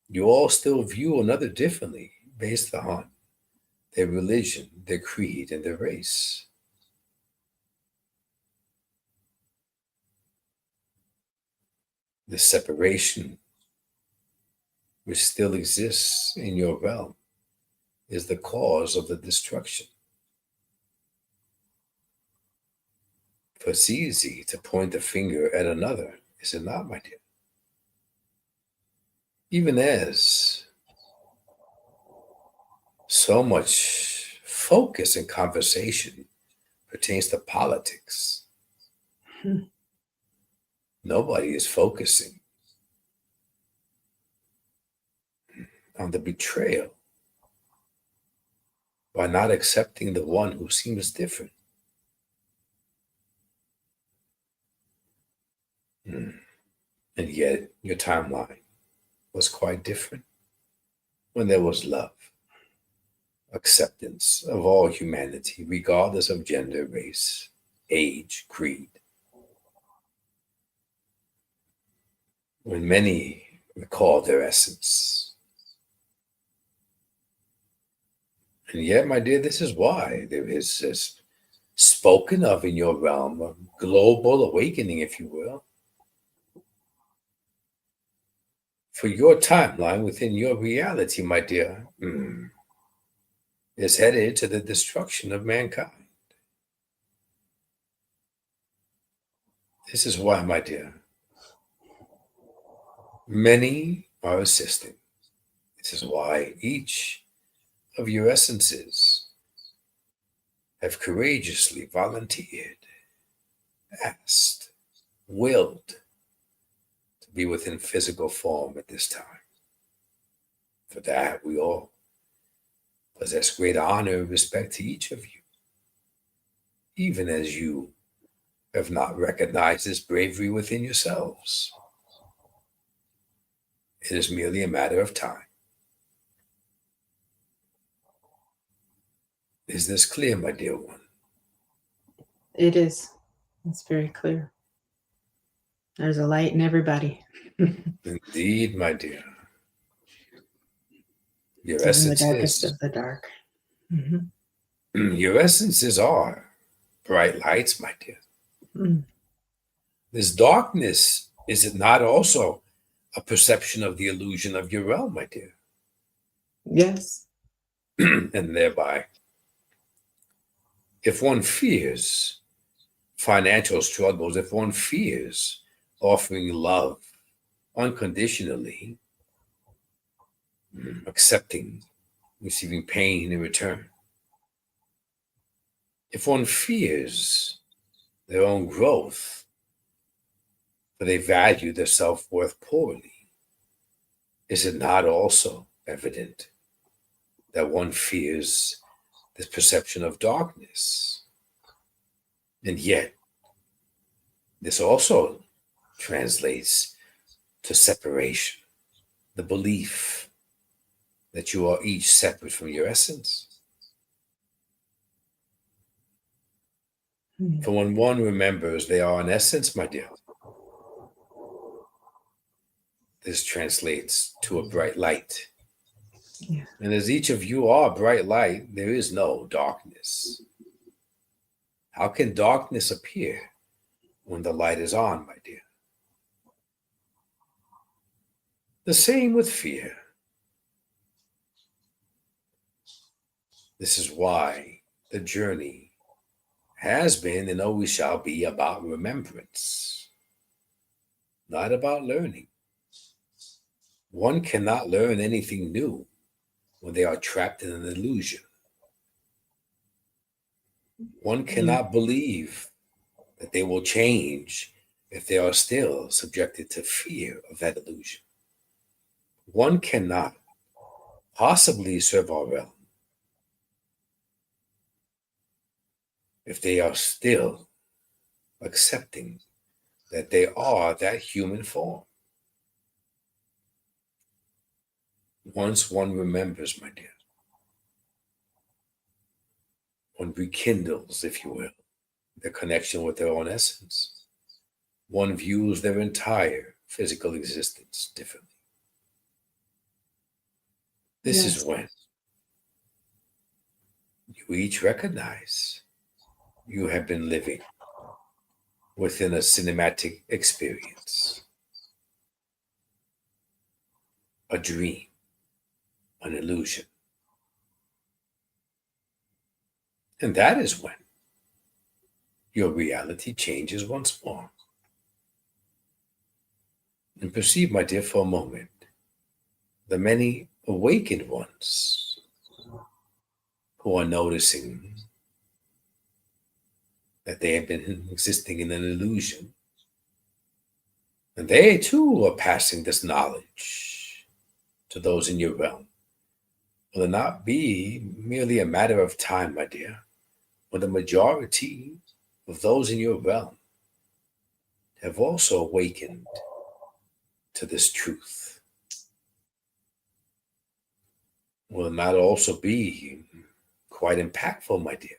you all still view another differently based on their religion, their creed, and their race. The separation which still exists in your realm is the cause of the destruction. For it's easy to point the finger at another, is it not, my dear? Even as so much focus and conversation pertains to politics, nobody is focusing on the betrayal by not accepting the one who seems different. And yet your timeline was quite different when there was love, acceptance of all humanity, regardless of gender, race, age, creed. When many recall their essence. And yet, my dear, this is why there is this spoken of in your realm, a global awakening, if you will, for your timeline within your reality, my dear, is headed to the destruction of mankind. This is why, my dear, many are assisting. This is why each of your essences have courageously volunteered, asked, willed to be within physical form at this time. For that, we all possess great honor and respect to each of you, even as you have not recognized this bravery within yourselves. It is merely a matter of time. Is this clear, my dear one? It is. It's very clear. There's a light in everybody. Indeed, my dear. Your Even the darkest of the dark. Your essences are bright lights, my dear. This darkness, is it not also a perception of the illusion of your realm, my dear? Yes. And thereby, if one fears financial struggles, if one fears offering love unconditionally, accepting, receiving pain in return, if one fears their own growth, but they value their self-worth poorly, is it not also evident that one fears this perception of darkness? And yet, this also translates to separation, the belief that you are each separate from your essence. For when one remembers they are an essence, my dear, this translates to a bright light. Yeah. And as each of you are a bright light, there is no darkness. How can darkness appear when the light is on, my dear? The same with fear. This is why the journey has been and always shall be about remembrance, not about learning. One cannot learn anything new when they are trapped in an illusion. One cannot believe that they will change if they are still subjected to fear of that illusion. One cannot possibly serve our realm if they are still accepting that they are that human form. Once one remembers, my dear, one rekindles, if you will, their connection with their own essence. One views their entire physical existence differently. This is when you each recognize you have been living within a cinematic experience, a dream, an illusion. And that is when your reality changes once more. And perceive, my dear, for a moment, the many awakened ones who are noticing that they have been existing in an illusion. And they too are passing this knowledge to those in your realm. Will it not be merely a matter of time, my dear, when the majority of those in your realm have also awakened to this truth? Will it not also be quite impactful, my dear,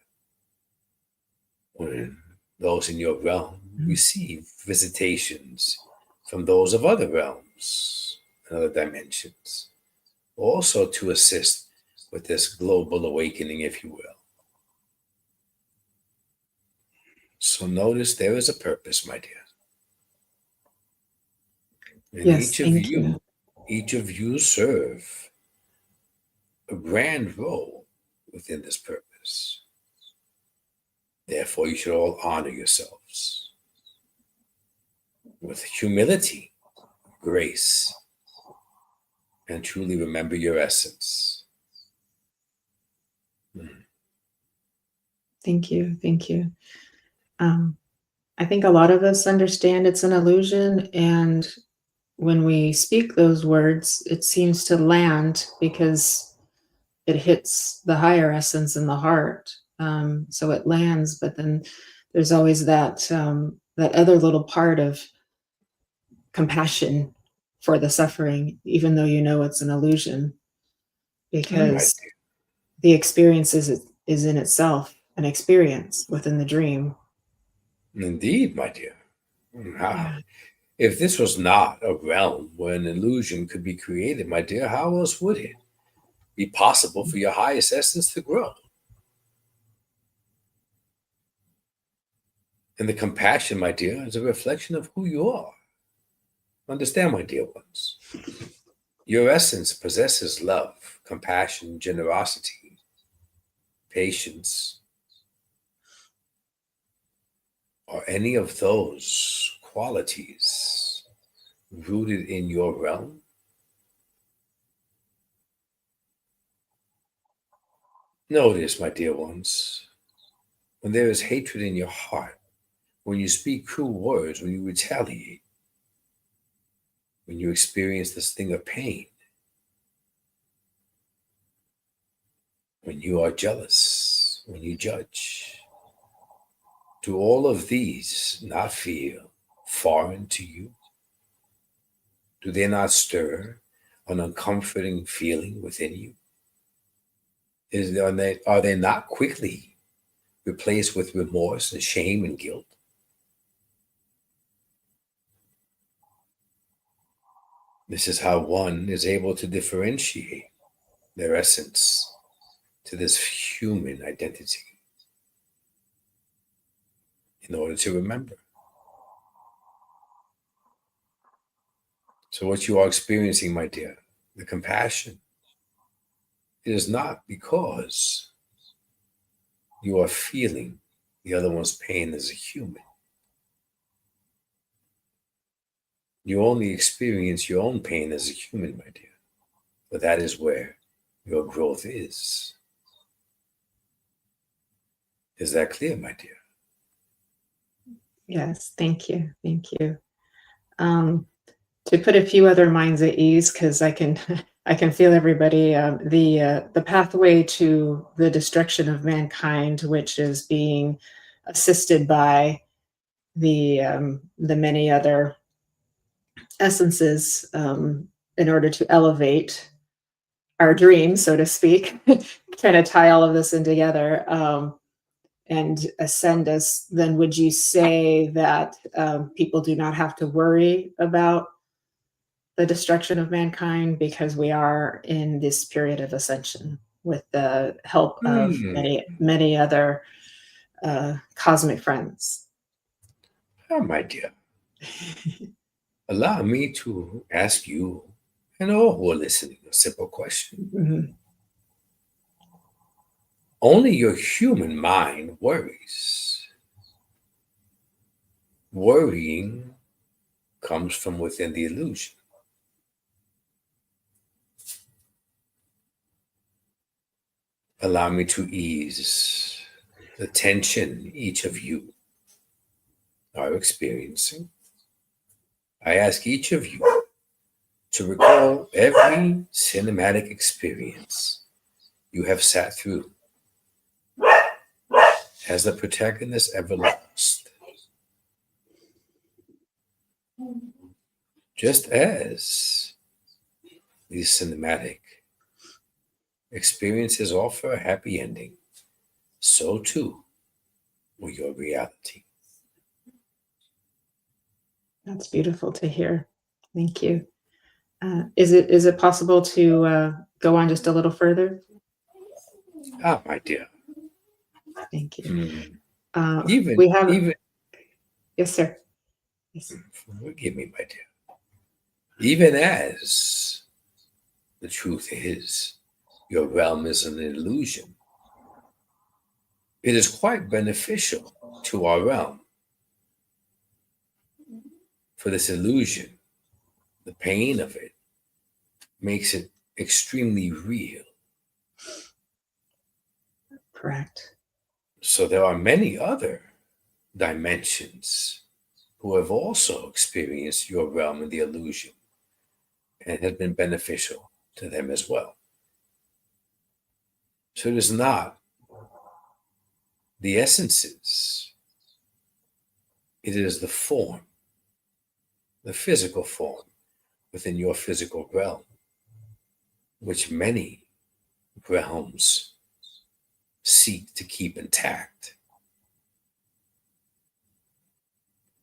when those in your realm receive visitations from those of other realms and other dimensions, also to assist with this global awakening, if you will? So notice there is a purpose, my dear. And Yes, thank you. each of you serve a grand role within this purpose. Therefore, you should all honor yourselves with humility, grace, and truly remember your essence. Thank you. Thank you. I think a lot of us understand it's an illusion, and when we speak those words, it seems to land because it hits the higher essence in the heart. So it lands, but then there's always that other little part of compassion for the suffering, even though you know it's an illusion, because the experience is in itself an experience within the dream. Indeed, my dear. How? If this was not a realm where an illusion could be created, my dear, how else would it be possible for your highest essence to grow? And the compassion, my dear, is a reflection of who you are. Understand, my dear ones. Your essence possesses love, compassion, generosity, patience. Are any of those qualities rooted in your realm? Notice, my dear ones, when there is hatred in your heart, when you speak cruel words, when you retaliate, when you experience this thing of pain, when you are jealous, when you judge, do all of these not feel foreign to you? Do they not stir an uncomforting feeling within you? Are they not quickly replaced with remorse and shame and guilt? This is how one is able to differentiate their essence to this human identity in order to remember. So what you are experiencing, my dear, the compassion, it is not because you are feeling the other one's pain as a human. You only experience your own pain as a human, my dear. But that is where your growth is. Is that clear, my dear? Yes, thank you. Thank you. To put a few other minds at ease, because I can I can feel everybody, the pathway to the destruction of mankind, which is being assisted by the many other essences, in order to elevate our dreams, so to speak, trying to tie all of this in together, and ascend us, then would you say that people do not have to worry about the destruction of mankind because we are in this period of ascension with the help of many other cosmic friends? Oh, my dear, allow me to ask you and all who are listening a simple question. Mm-hmm. Only your human mind worries. Worrying comes from within the illusion. Allow me to ease the tension each of you are experiencing. I ask each of you to recall every cinematic experience you have sat through as the protagonist ever lost. Just as these cinematic experiences offer a happy ending, so too will your reality. That's beautiful to hear. Thank you. Is it possible to go on just a little further? Ah, my dear. Thank you. Even, We have. even, Yes, sir. Yes. Forgive me, my dear. Even as the truth is, your realm is an illusion. It is quite beneficial to our realm. For this illusion, the pain of it makes it extremely real. Correct. So there are many other dimensions who have also experienced your realm and the illusion and have been beneficial to them as well. So it is not the essences, it is the form, the physical form within your physical realm, which many realms seek to keep intact.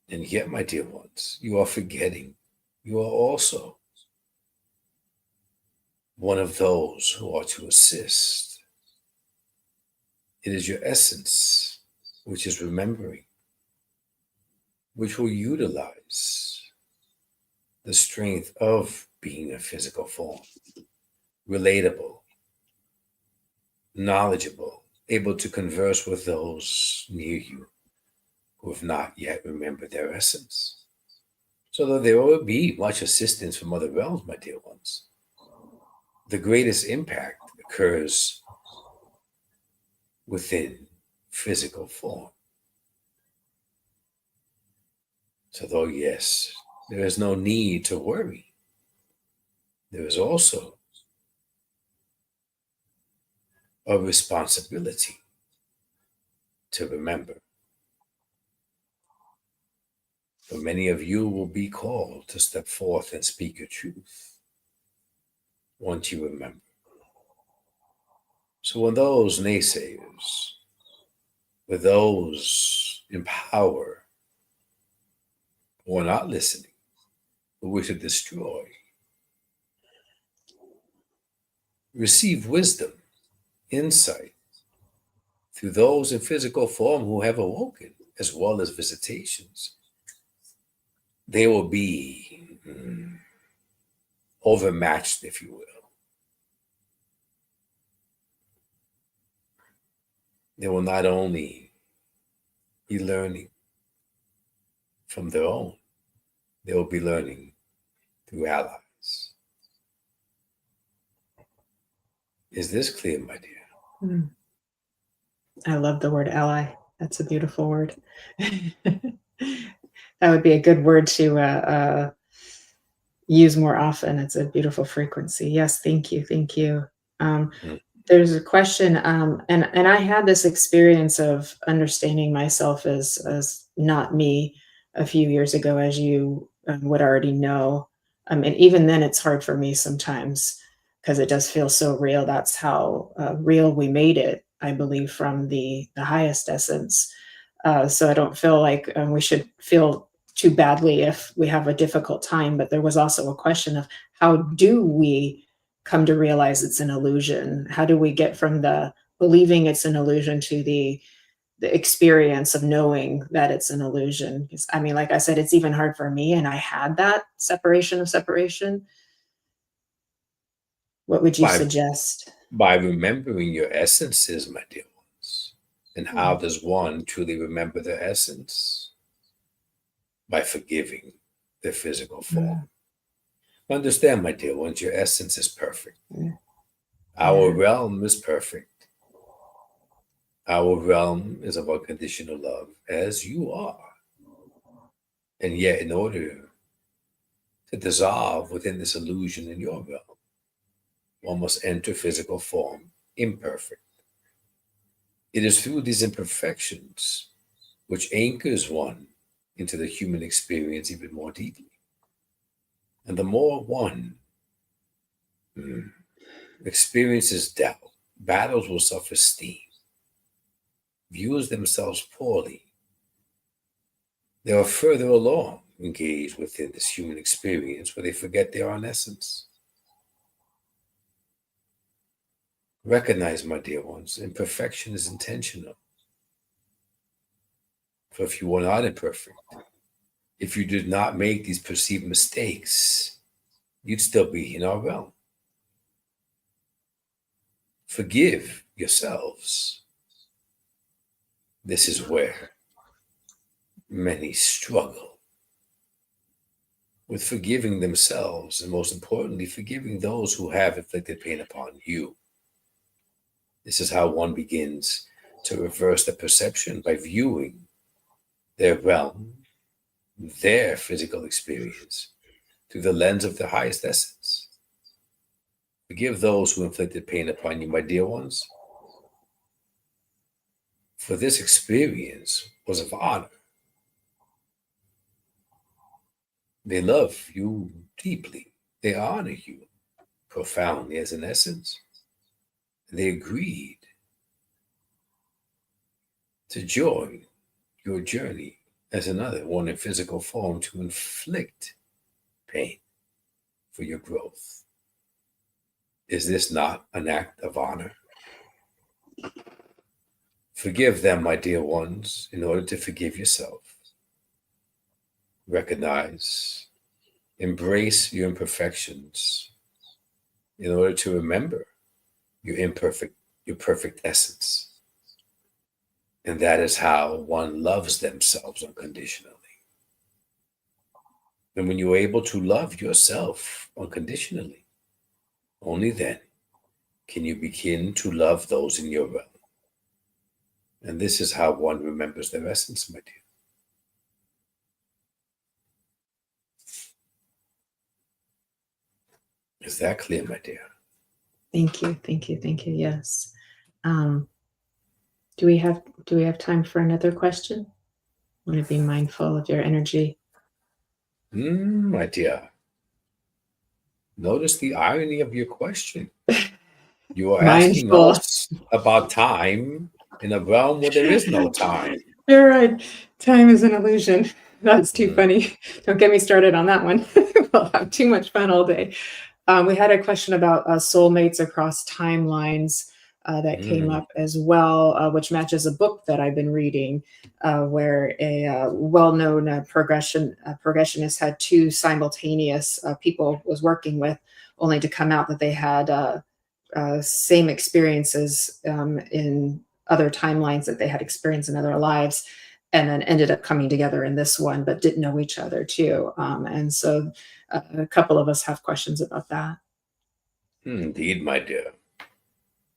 And yet, my dear ones, you are forgetting you are also one of those who are to assist. It is your essence which is remembering. which will utilize the strength of being a physical form, relatable, knowledgeable, able to converse with those near you who have not yet remembered their essence. So that there will be much assistance from other realms, my dear ones. The greatest impact occurs within physical form. So though, yes, there is no need to worry, there is also a responsibility to remember. For many of you will be called to step forth and speak your truth once you remember. So when those naysayers, with those in power who are not listening, who wish to destroy, receive wisdom, insight through those in physical form who have awoken, as well as visitations, they will be overmatched, if you will. They will not only be learning from their own, they will be learning through allies. Is this clear, my dear? I love the word ally. That's a beautiful word. That would be a good word to use more often. It's a beautiful frequency. Yes, thank you. Thank you. There's a question, and I had this experience of understanding myself as not me a few years ago, as you would already know. And even then, it's hard for me sometimes because it does feel so real. That's how real we made it, I believe, from the highest essence. So I don't feel like we should feel too badly if we have a difficult time. But there was also a question of how do we come to realize it's an illusion? How do we get from the believing it's an illusion to the experience of knowing that it's an illusion? Because I mean, like I said, it's even hard for me, and I had that separation of separation. What would you suggest? By remembering your essences, my dear ones. And how does one truly remember their essence? By forgiving their physical form. Understand, my dear ones, your essence is perfect. Our realm is perfect. Our realm is of unconditional love, as you are. And yet, in order to dissolve within this illusion in your realm, one must enter physical form, imperfect. It is through these imperfections which anchors one into the human experience even more deeply. And the more one experiences doubt, battles with self-esteem, views themselves poorly, they are further along engaged within this human experience where they forget their own essence. Recognize, my dear ones, imperfection is intentional. For if you were not imperfect, if you did not make these perceived mistakes, you'd still be in our realm. Forgive yourselves. This is where many struggle with forgiving themselves, and most importantly, forgiving those who have inflicted pain upon you. This is how one begins to reverse the perception by viewing their realm, their physical experience, through the lens of their highest essence. Forgive those who inflicted pain upon you, my dear ones. For this experience was of honor. They love you deeply. They honor you profoundly as an essence. They agreed to join your journey as another one in physical form to inflict pain for your growth. Is this not an act of honor? Forgive them, my dear ones, in order to forgive yourself. recognize, embrace your imperfections in order to remember your perfect essence. And that is how one loves themselves unconditionally. And when you're able to love yourself unconditionally, only then can you begin to love those in your realm. And this is how one remembers their essence, my dear. Is that clear, my dear? Thank you. Thank you. Thank you. Yes. Do we have time for another question? I want to be mindful of your energy. My dear. Notice the irony of your question. You are asking Mindful. us about time in a realm where there is no time. You're right. Time is an illusion. That's too funny. Don't get me started on that one. We'll have too much fun all day. We had a question about soulmates across timelines that came up as well, which matches a book that I've been reading, where a well-known progressionist had two simultaneous people was working with, only to come out that they had same experiences in other timelines that they had experienced in other lives, and then ended up coming together in this one, but didn't know each other too. And so a couple of us have questions about that. Indeed, my dear.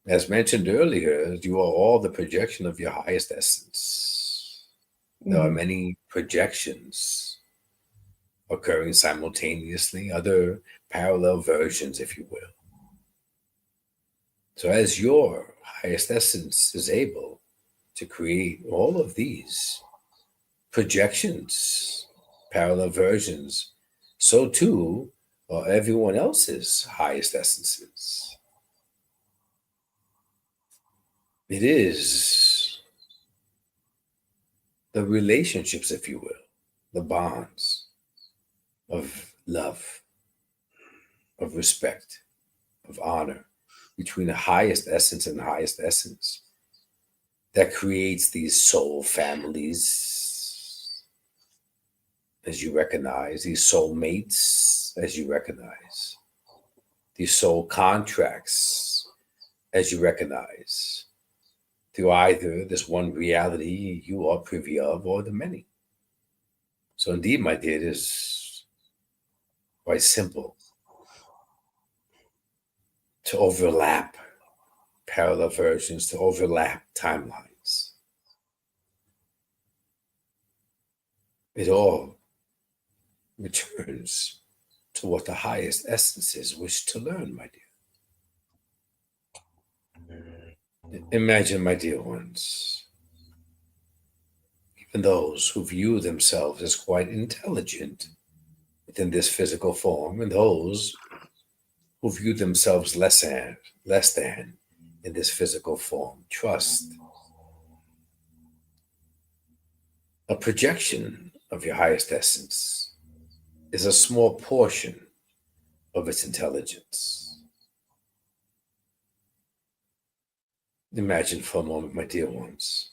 As mentioned earlier, you are all the projection of your highest essence. There are many projections occurring simultaneously, other parallel versions, if you will. So as your highest essence is able to create all of these projections, parallel versions, so too are everyone else's highest essences. It is the relationships, if you will, the bonds of love, of respect, of honor between the highest essence and the highest essence that creates these soul families, as you recognize, these soul mates, as you recognize, these soul contracts, as you recognize, through either this one reality you are privy of or the many. So indeed, my dear, it is quite simple to overlap parallel versions, to overlap timelines. It all returns to what the highest essences wish to learn, my dear. Imagine, my dear ones, even those who view themselves as quite intelligent within this physical form, and those who view themselves less than in this physical form. Trust. A projection of your highest essence is a small portion of its intelligence. Imagine for a moment, my dear ones,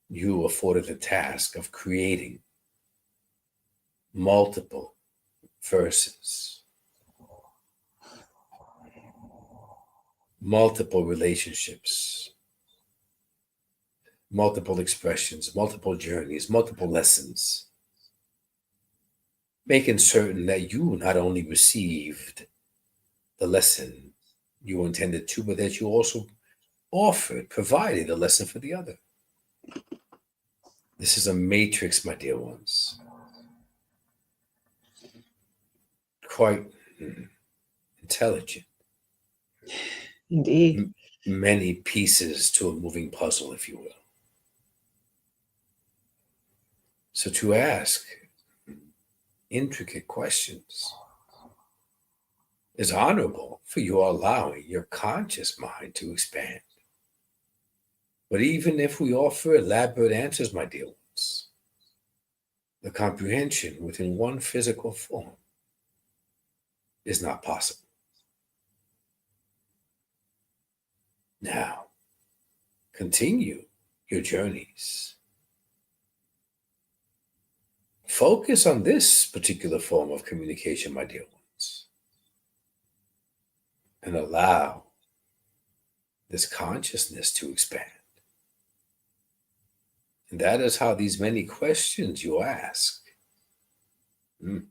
you afforded the task of creating multiple verses, multiple relationships, multiple expressions, multiple journeys, multiple lessons, making certain that you not only received the lesson you intended to, but that you also provided a lesson for the other. This is a matrix, my dear ones. Quite intelligent. Indeed. Many pieces to a moving puzzle, if you will. So to ask intricate questions is honorable, for you are allowing your conscious mind to expand. But even if we offer elaborate answers, my dear ones, the comprehension within one physical form is not possible. Now, continue your journeys Focus on this particular form of communication, my dear ones, and allow this consciousness to expand. And that is how these many questions you ask, you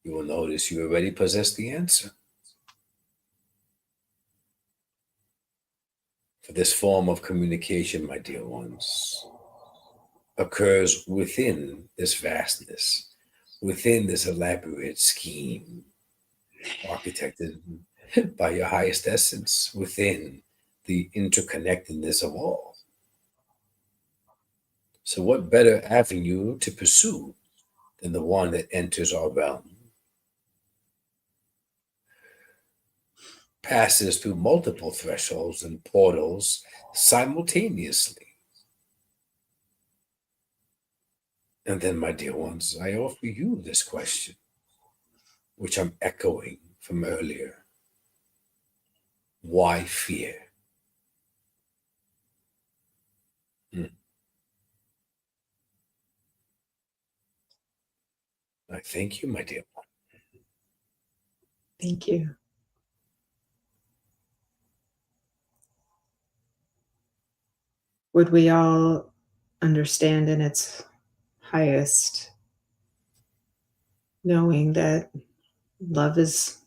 will notice you already possess the answer. For this form of communication, my dear ones, occurs within this vastness, within this elaborate scheme, architected by your highest essence, within the interconnectedness of all. So what better avenue to pursue than the one that enters our realm, passes through multiple thresholds and portals simultaneously? And then, my dear ones, I offer you this question, which I'm echoing from earlier. Why fear? I thank you, my dear one. Thank you. Would we all understand in its highest, knowing that love is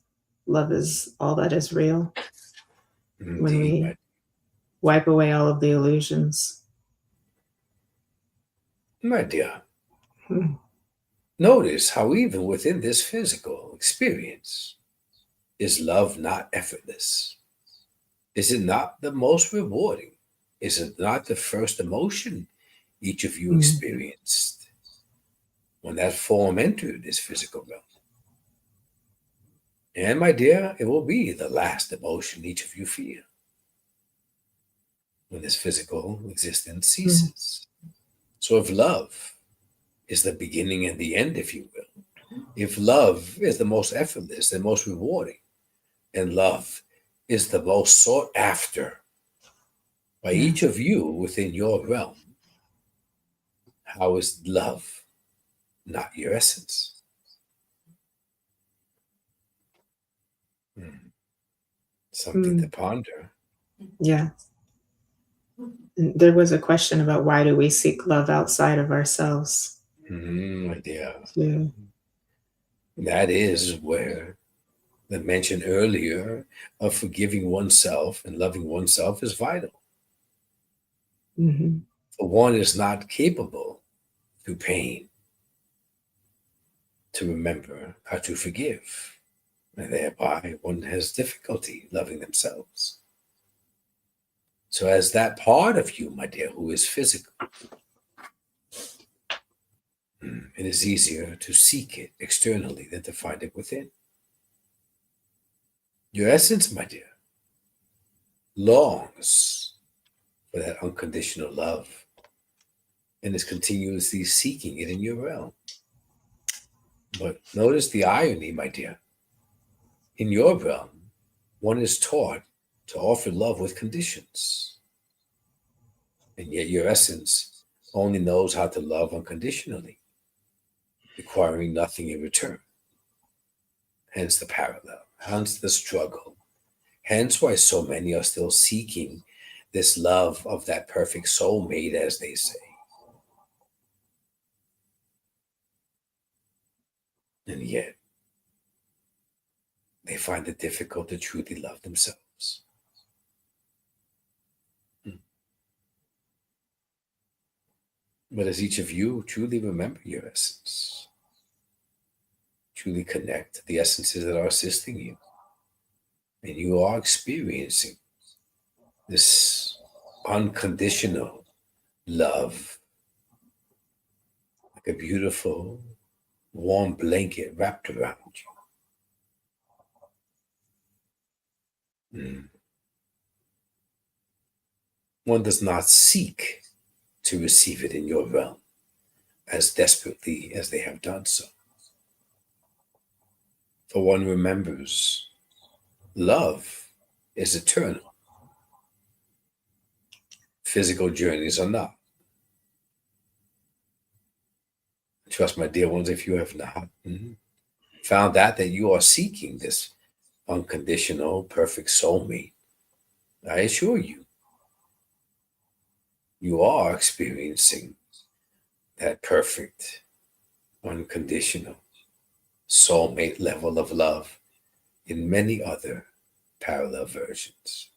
all that is real? Indeed, when we wipe away all of the illusions. My dear, notice how even within this physical experience, is love not effortless? Is it not the most rewarding? Is it not the first emotion each of you experienced when that form entered this physical realm? And my dear, it will be the last emotion each of you feel when this physical existence ceases. So if love is the beginning and the end, if you will, if love is the most effortless and most rewarding, and love is the most sought after by each of you within your realm, how is love not your essence? Something to ponder. Yeah. There was a question about why do we seek love outside of ourselves? My dear. Yeah. That is where the mention earlier of forgiving oneself and loving oneself is vital. For one is not capable through pain to remember how to forgive, and thereby one has difficulty loving themselves. So as that part of you, my dear, who is physical, it is easier to seek it externally than to find it within. Your essence, my dear, longs for that unconditional love and is continuously seeking it in your realm. But notice the irony, my dear. In your realm, one is taught to offer love with conditions. And yet your essence only knows how to love unconditionally, requiring nothing in return. Hence the parallel, hence the struggle. Hence why so many are still seeking this love of that perfect soulmate, as they say. And yet, they find it difficult to truly love themselves. But as each of you truly remember your essence, truly connect to the essences that are assisting you, and you are experiencing this unconditional love, like a beautiful, warm blanket wrapped around you. One does not seek to receive it in your realm as desperately as they have done so. For one remembers love is eternal. Physical journeys are not. Trust, my dear ones, if you have not found that you are seeking this unconditional, perfect soulmate, I assure you, you are experiencing that perfect, unconditional, soulmate level of love in many other parallel versions.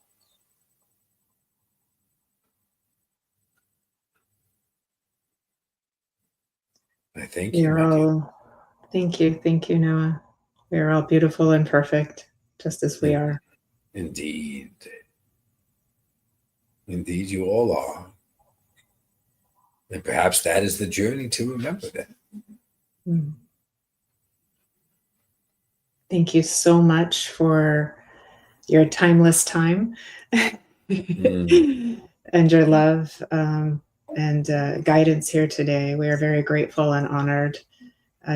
I thank you, my dear. Thank you, Noah. We are all beautiful and perfect, just as we are. Indeed. Indeed, you all are. And perhaps that is the journey to remember that. Thank you so much for your timeless time and your love and guidance here today. We are very grateful and honored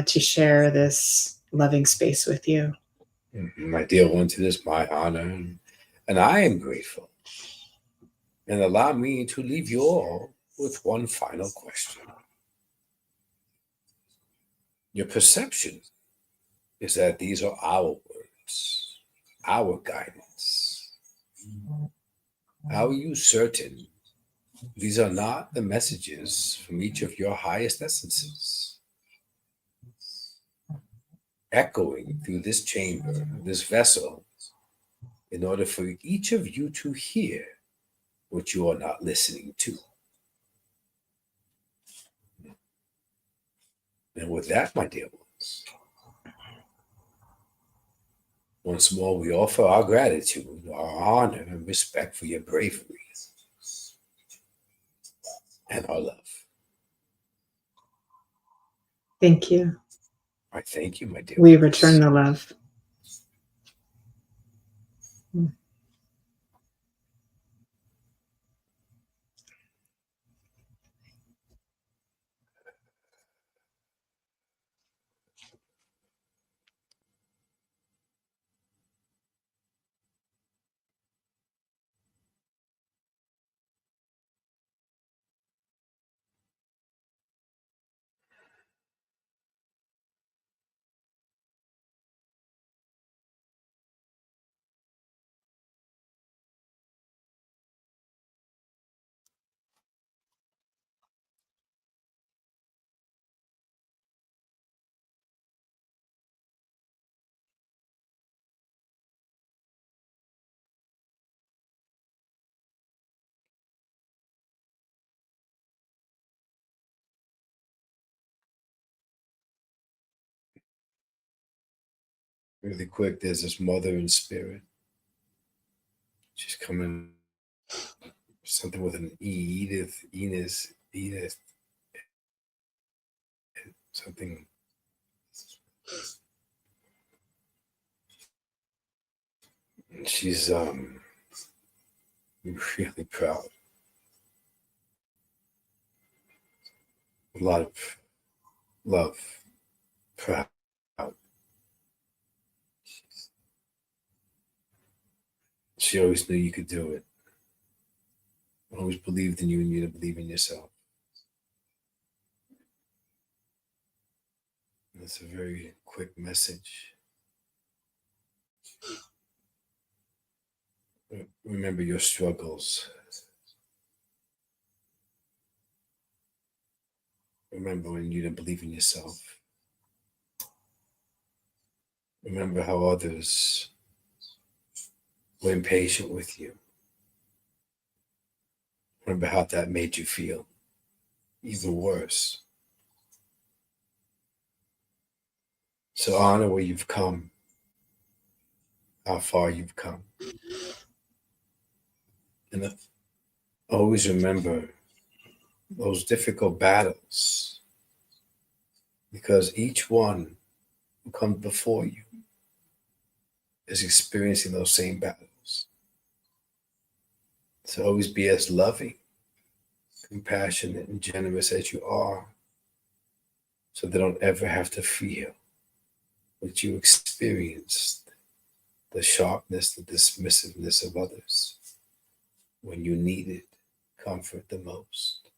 to share this loving space with you. My dear ones, it is my honor, and I am grateful. And allow me to leave you all with one final question. Your perception is that these are our words, our guidance. How are you certain these are not the messages from each of your highest essences, echoing through this chamber, this vessel, in order for each of you to hear what you are not listening to? And with that, my dear ones, once more, we offer our gratitude, our honor, and respect for your bravery and our love. Thank you. I thank you, my dear. We return the love. Really quick, there's this mother in spirit. She's coming, something with an E, Edith, something. She's really proud. A lot of love, proud. She always knew you could do it. Always believed in you and you to believe in yourself. That's a very quick message. Remember your struggles. Remember when you didn't believe in yourself. Remember how others were impatient with you. Remember how that made you feel even worse. So honor where you've come, how far you've come. And always remember those difficult battles, because each one who comes before you is experiencing those same battles. So always be as loving, compassionate, and generous as you are, so they don't ever have to feel what you experienced, the sharpness, the dismissiveness of others when you needed comfort the most.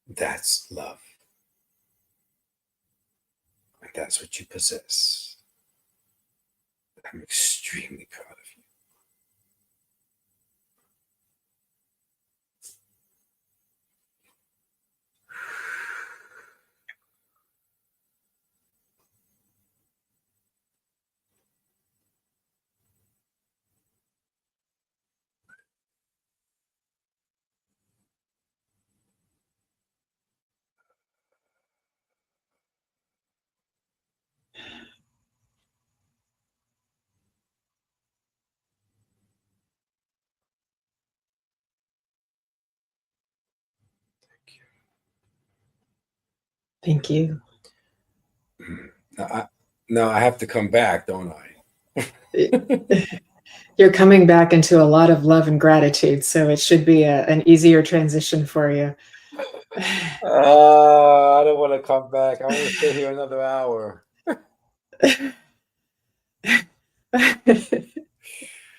That's love. that's what you possess. I'm extremely proud of you. Thank you. Now I have to come back, don't I? You're coming back into a lot of love and gratitude, so it should be an easier transition for you. I don't want to come back. I want to stay here another hour. A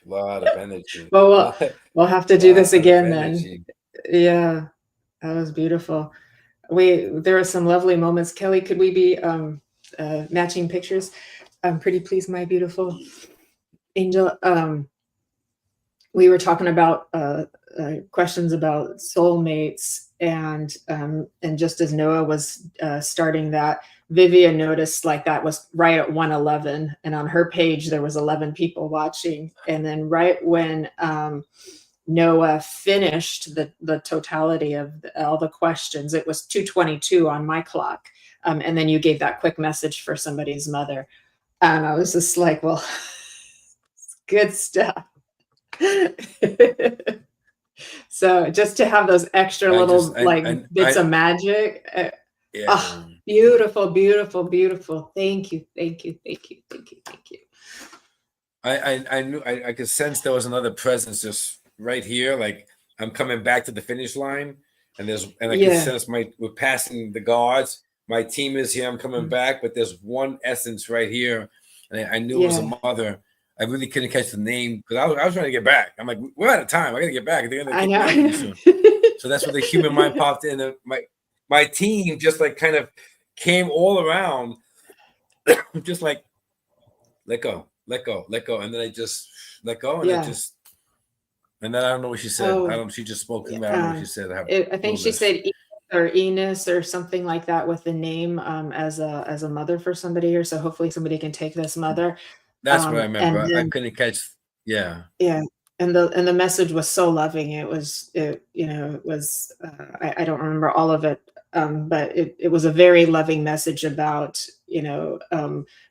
lot of energy. Well, we'll have to do this again then. Yeah, that was beautiful. There are some lovely moments. Kelly, could we be matching pictures? Pretty please, my beautiful angel. We were talking about questions about soulmates, and just as Noah was starting that, Vivian noticed like that was right at 111, and on her page there was 11 people watching, and then right when Noah finished the totality of all the questions, it was 2:22 on my clock, and then you gave that quick message for somebody's mother, and I was just like, well, good stuff. So just to have those extra little bits of magic. Yeah. Oh, beautiful, beautiful, beautiful. Thank you, thank you, thank you, thank you, thank you. I knew I could sense there was another presence just right here. Like I'm coming back to the finish line, and I can sense we're passing the guards. My team is here. I'm coming back, but there's one essence right here, and I knew it was a mother. I really couldn't catch the name because I was trying to get back. I'm like, we're out of time. I got to get back. They're gonna kick me soon. So that's where the human mind popped in. And my team just like kind of came all around, just like let go, let go, let go, and then I just let go, and and then I don't know what she said. I don't. She just spoke to me. I don't know what she said. I think she said Enos or something like that with the name as a mother for somebody here. So hopefully somebody can take this mother. That's what I remember. I couldn't catch. Yeah. Yeah. And the message was so loving. It was I don't remember all of it. But it was a very loving message about,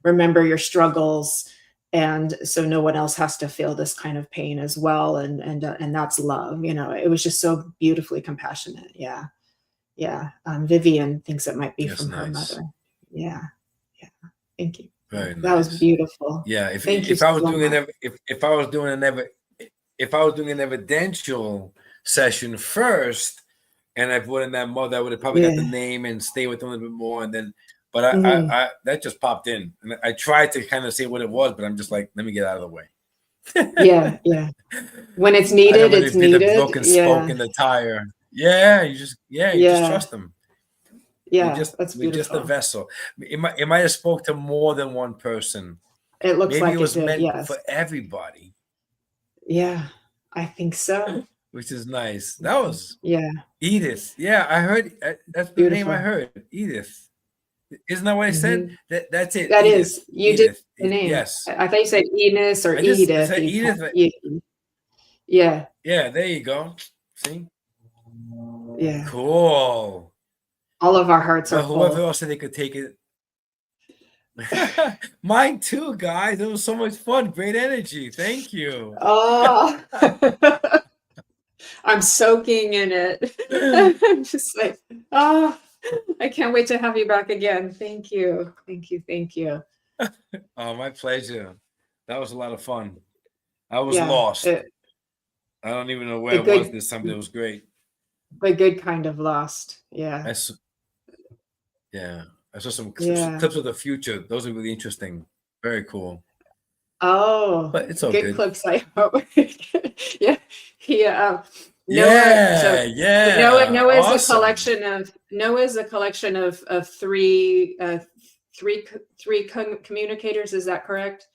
remember your struggles. And so no one else has to feel this kind of pain as well. And that's love, it was just so beautifully compassionate. Yeah. Yeah. Vivian thinks it might be from her mother. Yeah. Yeah. Thank you. Very nice. That was beautiful. Yeah. If I was doing an evidential session first, and I put in that mother, I would have probably got the name and stay with them a little bit more. And then, but I that just popped in, and I tried to kind of say what it was, but I'm just like, let me get out of the way. Yeah. When it's needed, it's needed. The broken spoke in the tire. Yeah, you just trust them. Yeah, that's beautiful. We're just a vessel. It might have spoke to more than one person. It looks like it was meant for everybody. Yeah, I think so. Which is nice. That was Edith. Yeah, I heard that's the name I heard. Edith. Isn't that what I said? That's it. That Edith. is. You Edith. did the name. Yes. I thought you said Enos or Edith. I said Edith. Yeah. Yeah, there you go. See? Yeah. Cool. All of our hearts are full. Whoever else said they could take it. Mine too, guys. It was so much fun. Great energy. Thank you. Oh, I'm soaking in it. I'm just like, I can't wait to have you back again. Thank you. Thank you. Thank you. Oh, my pleasure. That was a lot of fun. I was lost. I don't even know where I was this time, but it was great. The good kind of lost. Yeah. I saw some clips of the future. Those are really interesting. Very cool. Oh, but it's all good. Clips. I hope. Yeah. Noah is awesome. Noah is a collection of three communicators. Is that correct?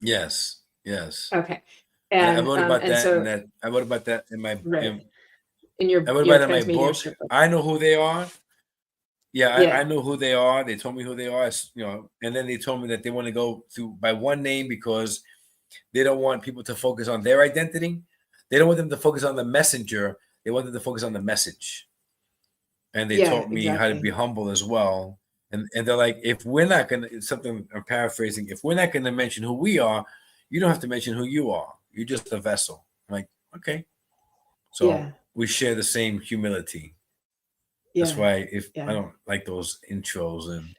Yes. Okay. And And I wrote about and that, so and that I wrote about that in my right in I wrote your about it in my Trance book. Mediumship book. I know who they are. Yeah, Yeah. I know who they are. They told me who they are, and then they told me that they want to go through by one name because they don't want people to focus on their identity. They don't want them to focus on the messenger. They want them to focus on the message. And they taught me how to be humble as well. And they're like, if we're not going to, something I'm paraphrasing, if we're not going to mention who we are, you don't have to mention who you are. You're just a vessel. I'm like, okay. So we share the same humility. That's why I don't like those intros and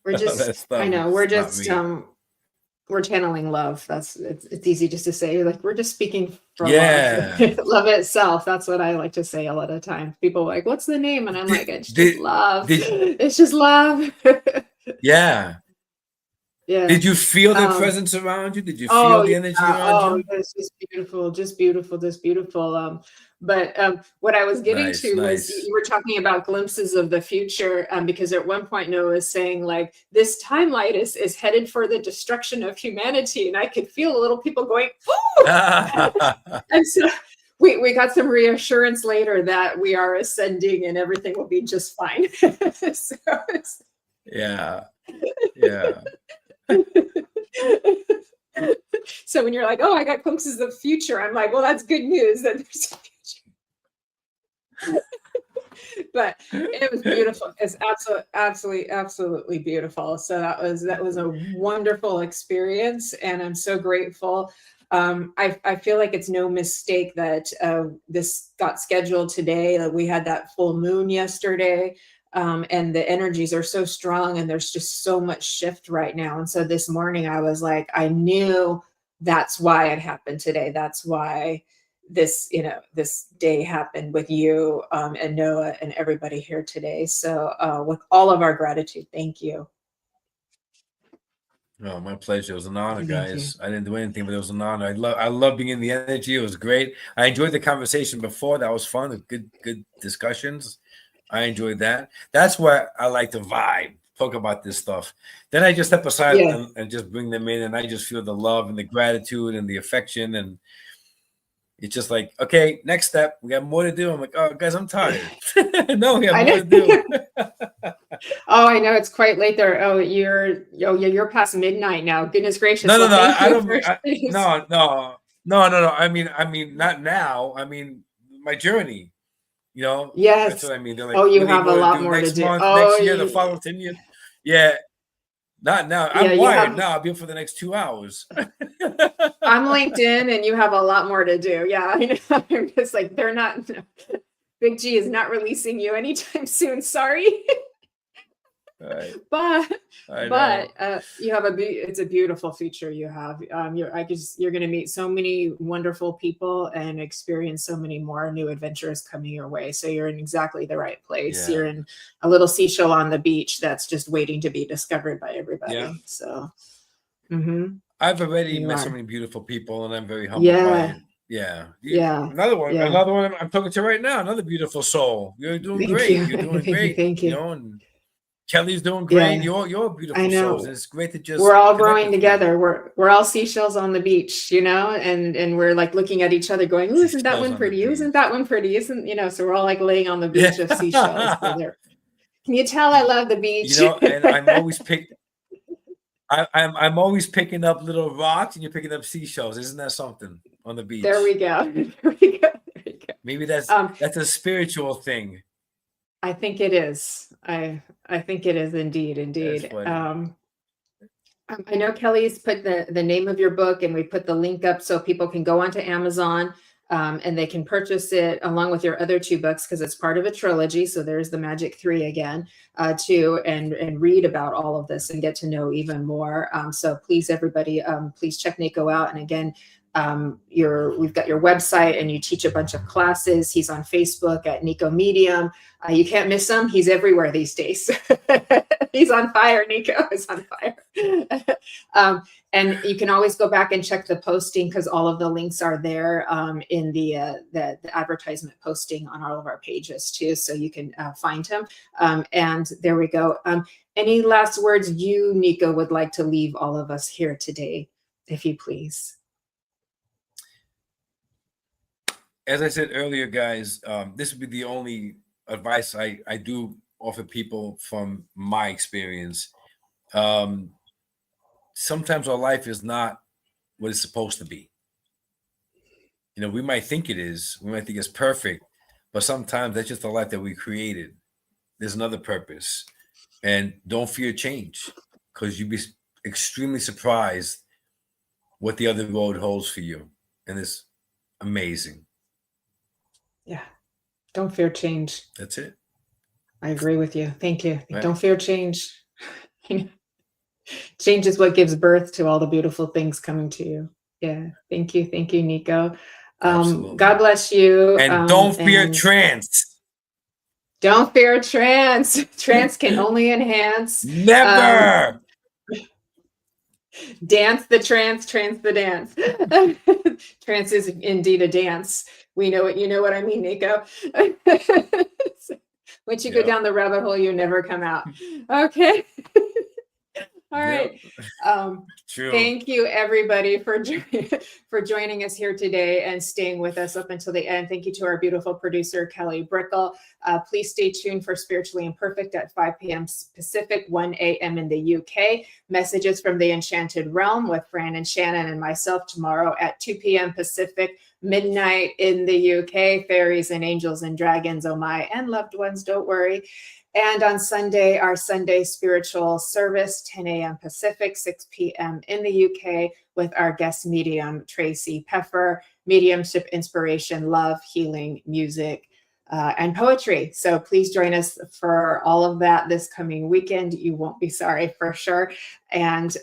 we're just that stuff. I know we're just we're channeling love. It's easy just to say, like, we're just speaking for love. Love itself. That's what I like to say a lot of times. People are like, what's the name? And I'm like, it's just love. It's just love. Yeah. Did you feel the presence around you? Did you feel the energy around you? It's just beautiful, just beautiful. But what I was getting to was you were talking about glimpses of the future, because at one point Noah was saying, like, this time light is headed for the destruction of humanity, and I could feel little people going, ooh! And so we got some reassurance later that we are ascending and everything will be just fine. Yeah. So when you're like, oh, I got glimpses of the future, I'm like, well, that's good news that there's a future. But it was beautiful. It's absolutely beautiful. So that was a wonderful experience, and I'm so grateful. I feel like it's no mistake that this got scheduled today. Like, we had that full moon yesterday. And the energies are so strong, and there's just so much shift right now. And so this morning I was like, I knew that's why it happened today. That's why this day happened with you and Noah and everybody here today. So with all of our gratitude, thank you. Oh, my pleasure. It was an honor, guys. I didn't do anything, but it was an honor. I love being in the energy. It was great. I enjoyed the conversation before. That was fun. Good discussions. I enjoyed that. That's why I like to vibe, talk about this stuff. Then I just step aside and just bring them in, and I just feel the love and the gratitude and the affection. And it's just like, okay, next step. We got more to do. I'm like, oh, guys, I'm tired. No, we have more to do. Oh, I know it's quite late there. Oh, you're past midnight now. Goodness gracious. No, no. I mean, not now. I mean, my journey. Yes. That's what I mean. They're like, you have a lot more to do. Next year, the following 10 years. Yeah, not now. I'm wired now. I'll be up for the next 2 hours. I'm LinkedIn, and you have a lot more to do. Yeah, I know. I'm just like, they're not. Big G is not releasing you anytime soon. Sorry. Right. But you have it's a beautiful future you have. You're going to meet so many wonderful people and experience so many more new adventures coming your way. So you're in exactly the right place. You're in a little seashell on the beach that's just waiting to be discovered by everybody. Yeah. So I've already met so many beautiful people, and I'm very humbled by it. Yeah. Another one I'm talking to right now. Another beautiful soul. You're doing great. You're doing great. Thank you. And Kelly's doing great. You're beautiful souls. It's great to just. We're all growing together. We're all seashells on the beach, and we're like looking at each other, going, "Ooh, isn't that one pretty? Isn't that one pretty? Isn't So we're all like laying on the beach of seashells. Can you tell I love the beach? And I'm always I'm always picking up little rocks, and you're picking up seashells. Isn't that something on the beach? There we go. Maybe that's a spiritual thing. I think it is. I think it is indeed. I know Kelly's put the name of your book, and we put the link up so people can go onto Amazon and they can purchase it along with your other 2 books, because it's part of a trilogy. So there's the Magic 3 again, too, and read about all of this and get to know even more. So please, everybody, please check Niko out. And again, we've got your website, and you teach a bunch of classes. He's on Facebook at Niko Medium. You can't miss him. He's everywhere these days. He's on fire. Niko is on fire. And you can always go back and check the posting because all of the links are there in the advertisement posting on all of our pages too. So you can find him. And there we go. Any last words you, Niko, would like to leave all of us here today, if you please? As I said earlier, guys, this would be the only advice I do offer people from my experience. Sometimes our life is not what it's supposed to be. You know, we might think it is. We might think it's perfect, but sometimes that's just the life that we created. There's another purpose. And don't fear change, because you'd be extremely surprised what the other road holds for you. And it's amazing. Yeah. Don't fear change. That's it. I agree with you. Thank you. Right. Don't fear change. Change is what gives birth to all the beautiful things coming to you. Yeah. Thank you. Thank you, Niko. God bless you. And don't fear trance. Don't fear trance. Trance can only enhance. Never. Dance the trance, trance the dance. Trance is indeed a dance. We know it. You know what I mean, Niko. Once you go down the rabbit hole, you never come out. Okay. All right. Thank you, everybody, for joining us here today and staying with us up until the end. Thank you to our beautiful producer, Kelly Brickle. Please stay tuned for Spiritually Imperfect at 5 p.m. Pacific, 1 a.m. in the UK. Messages from the Enchanted Realm with Fran and Shannon and myself tomorrow at 2 p.m. Pacific, midnight in the UK. Fairies and angels and dragons, oh my, and loved ones, don't worry. And on Sunday, our Sunday spiritual service, 10 a.m. Pacific, 6 p.m. in the UK, with our guest medium, Tracy Peffer, mediumship, inspiration, love, healing, music, and poetry. So please join us for all of that this coming weekend. You won't be sorry, for sure. And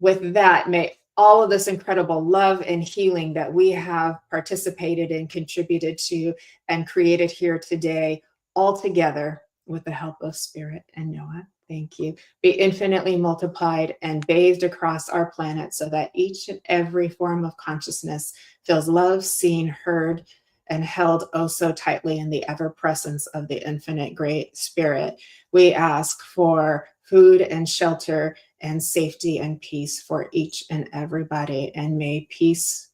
with that, may all of this incredible love and healing that we have participated in, contributed to, and created here today, all together, with the help of Spirit and Noah, thank you, be infinitely multiplied and bathed across our planet so that each and every form of consciousness feels loved, seen, heard, and held oh so tightly in the ever presence of the infinite great Spirit. We ask for food and shelter and safety and peace for each and everybody, and may peace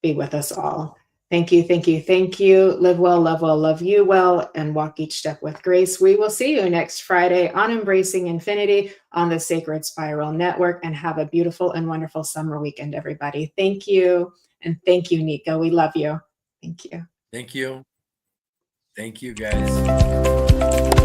be with us all. Thank you, thank you, thank you. Live well, love you well, and walk each step with grace. We will see you next Friday on Embracing Infinity on the Sacred Spiral Network, and have a beautiful and wonderful summer weekend, everybody. Thank you. And thank you, Niko. We love you. Thank you. Thank you. Thank you, guys.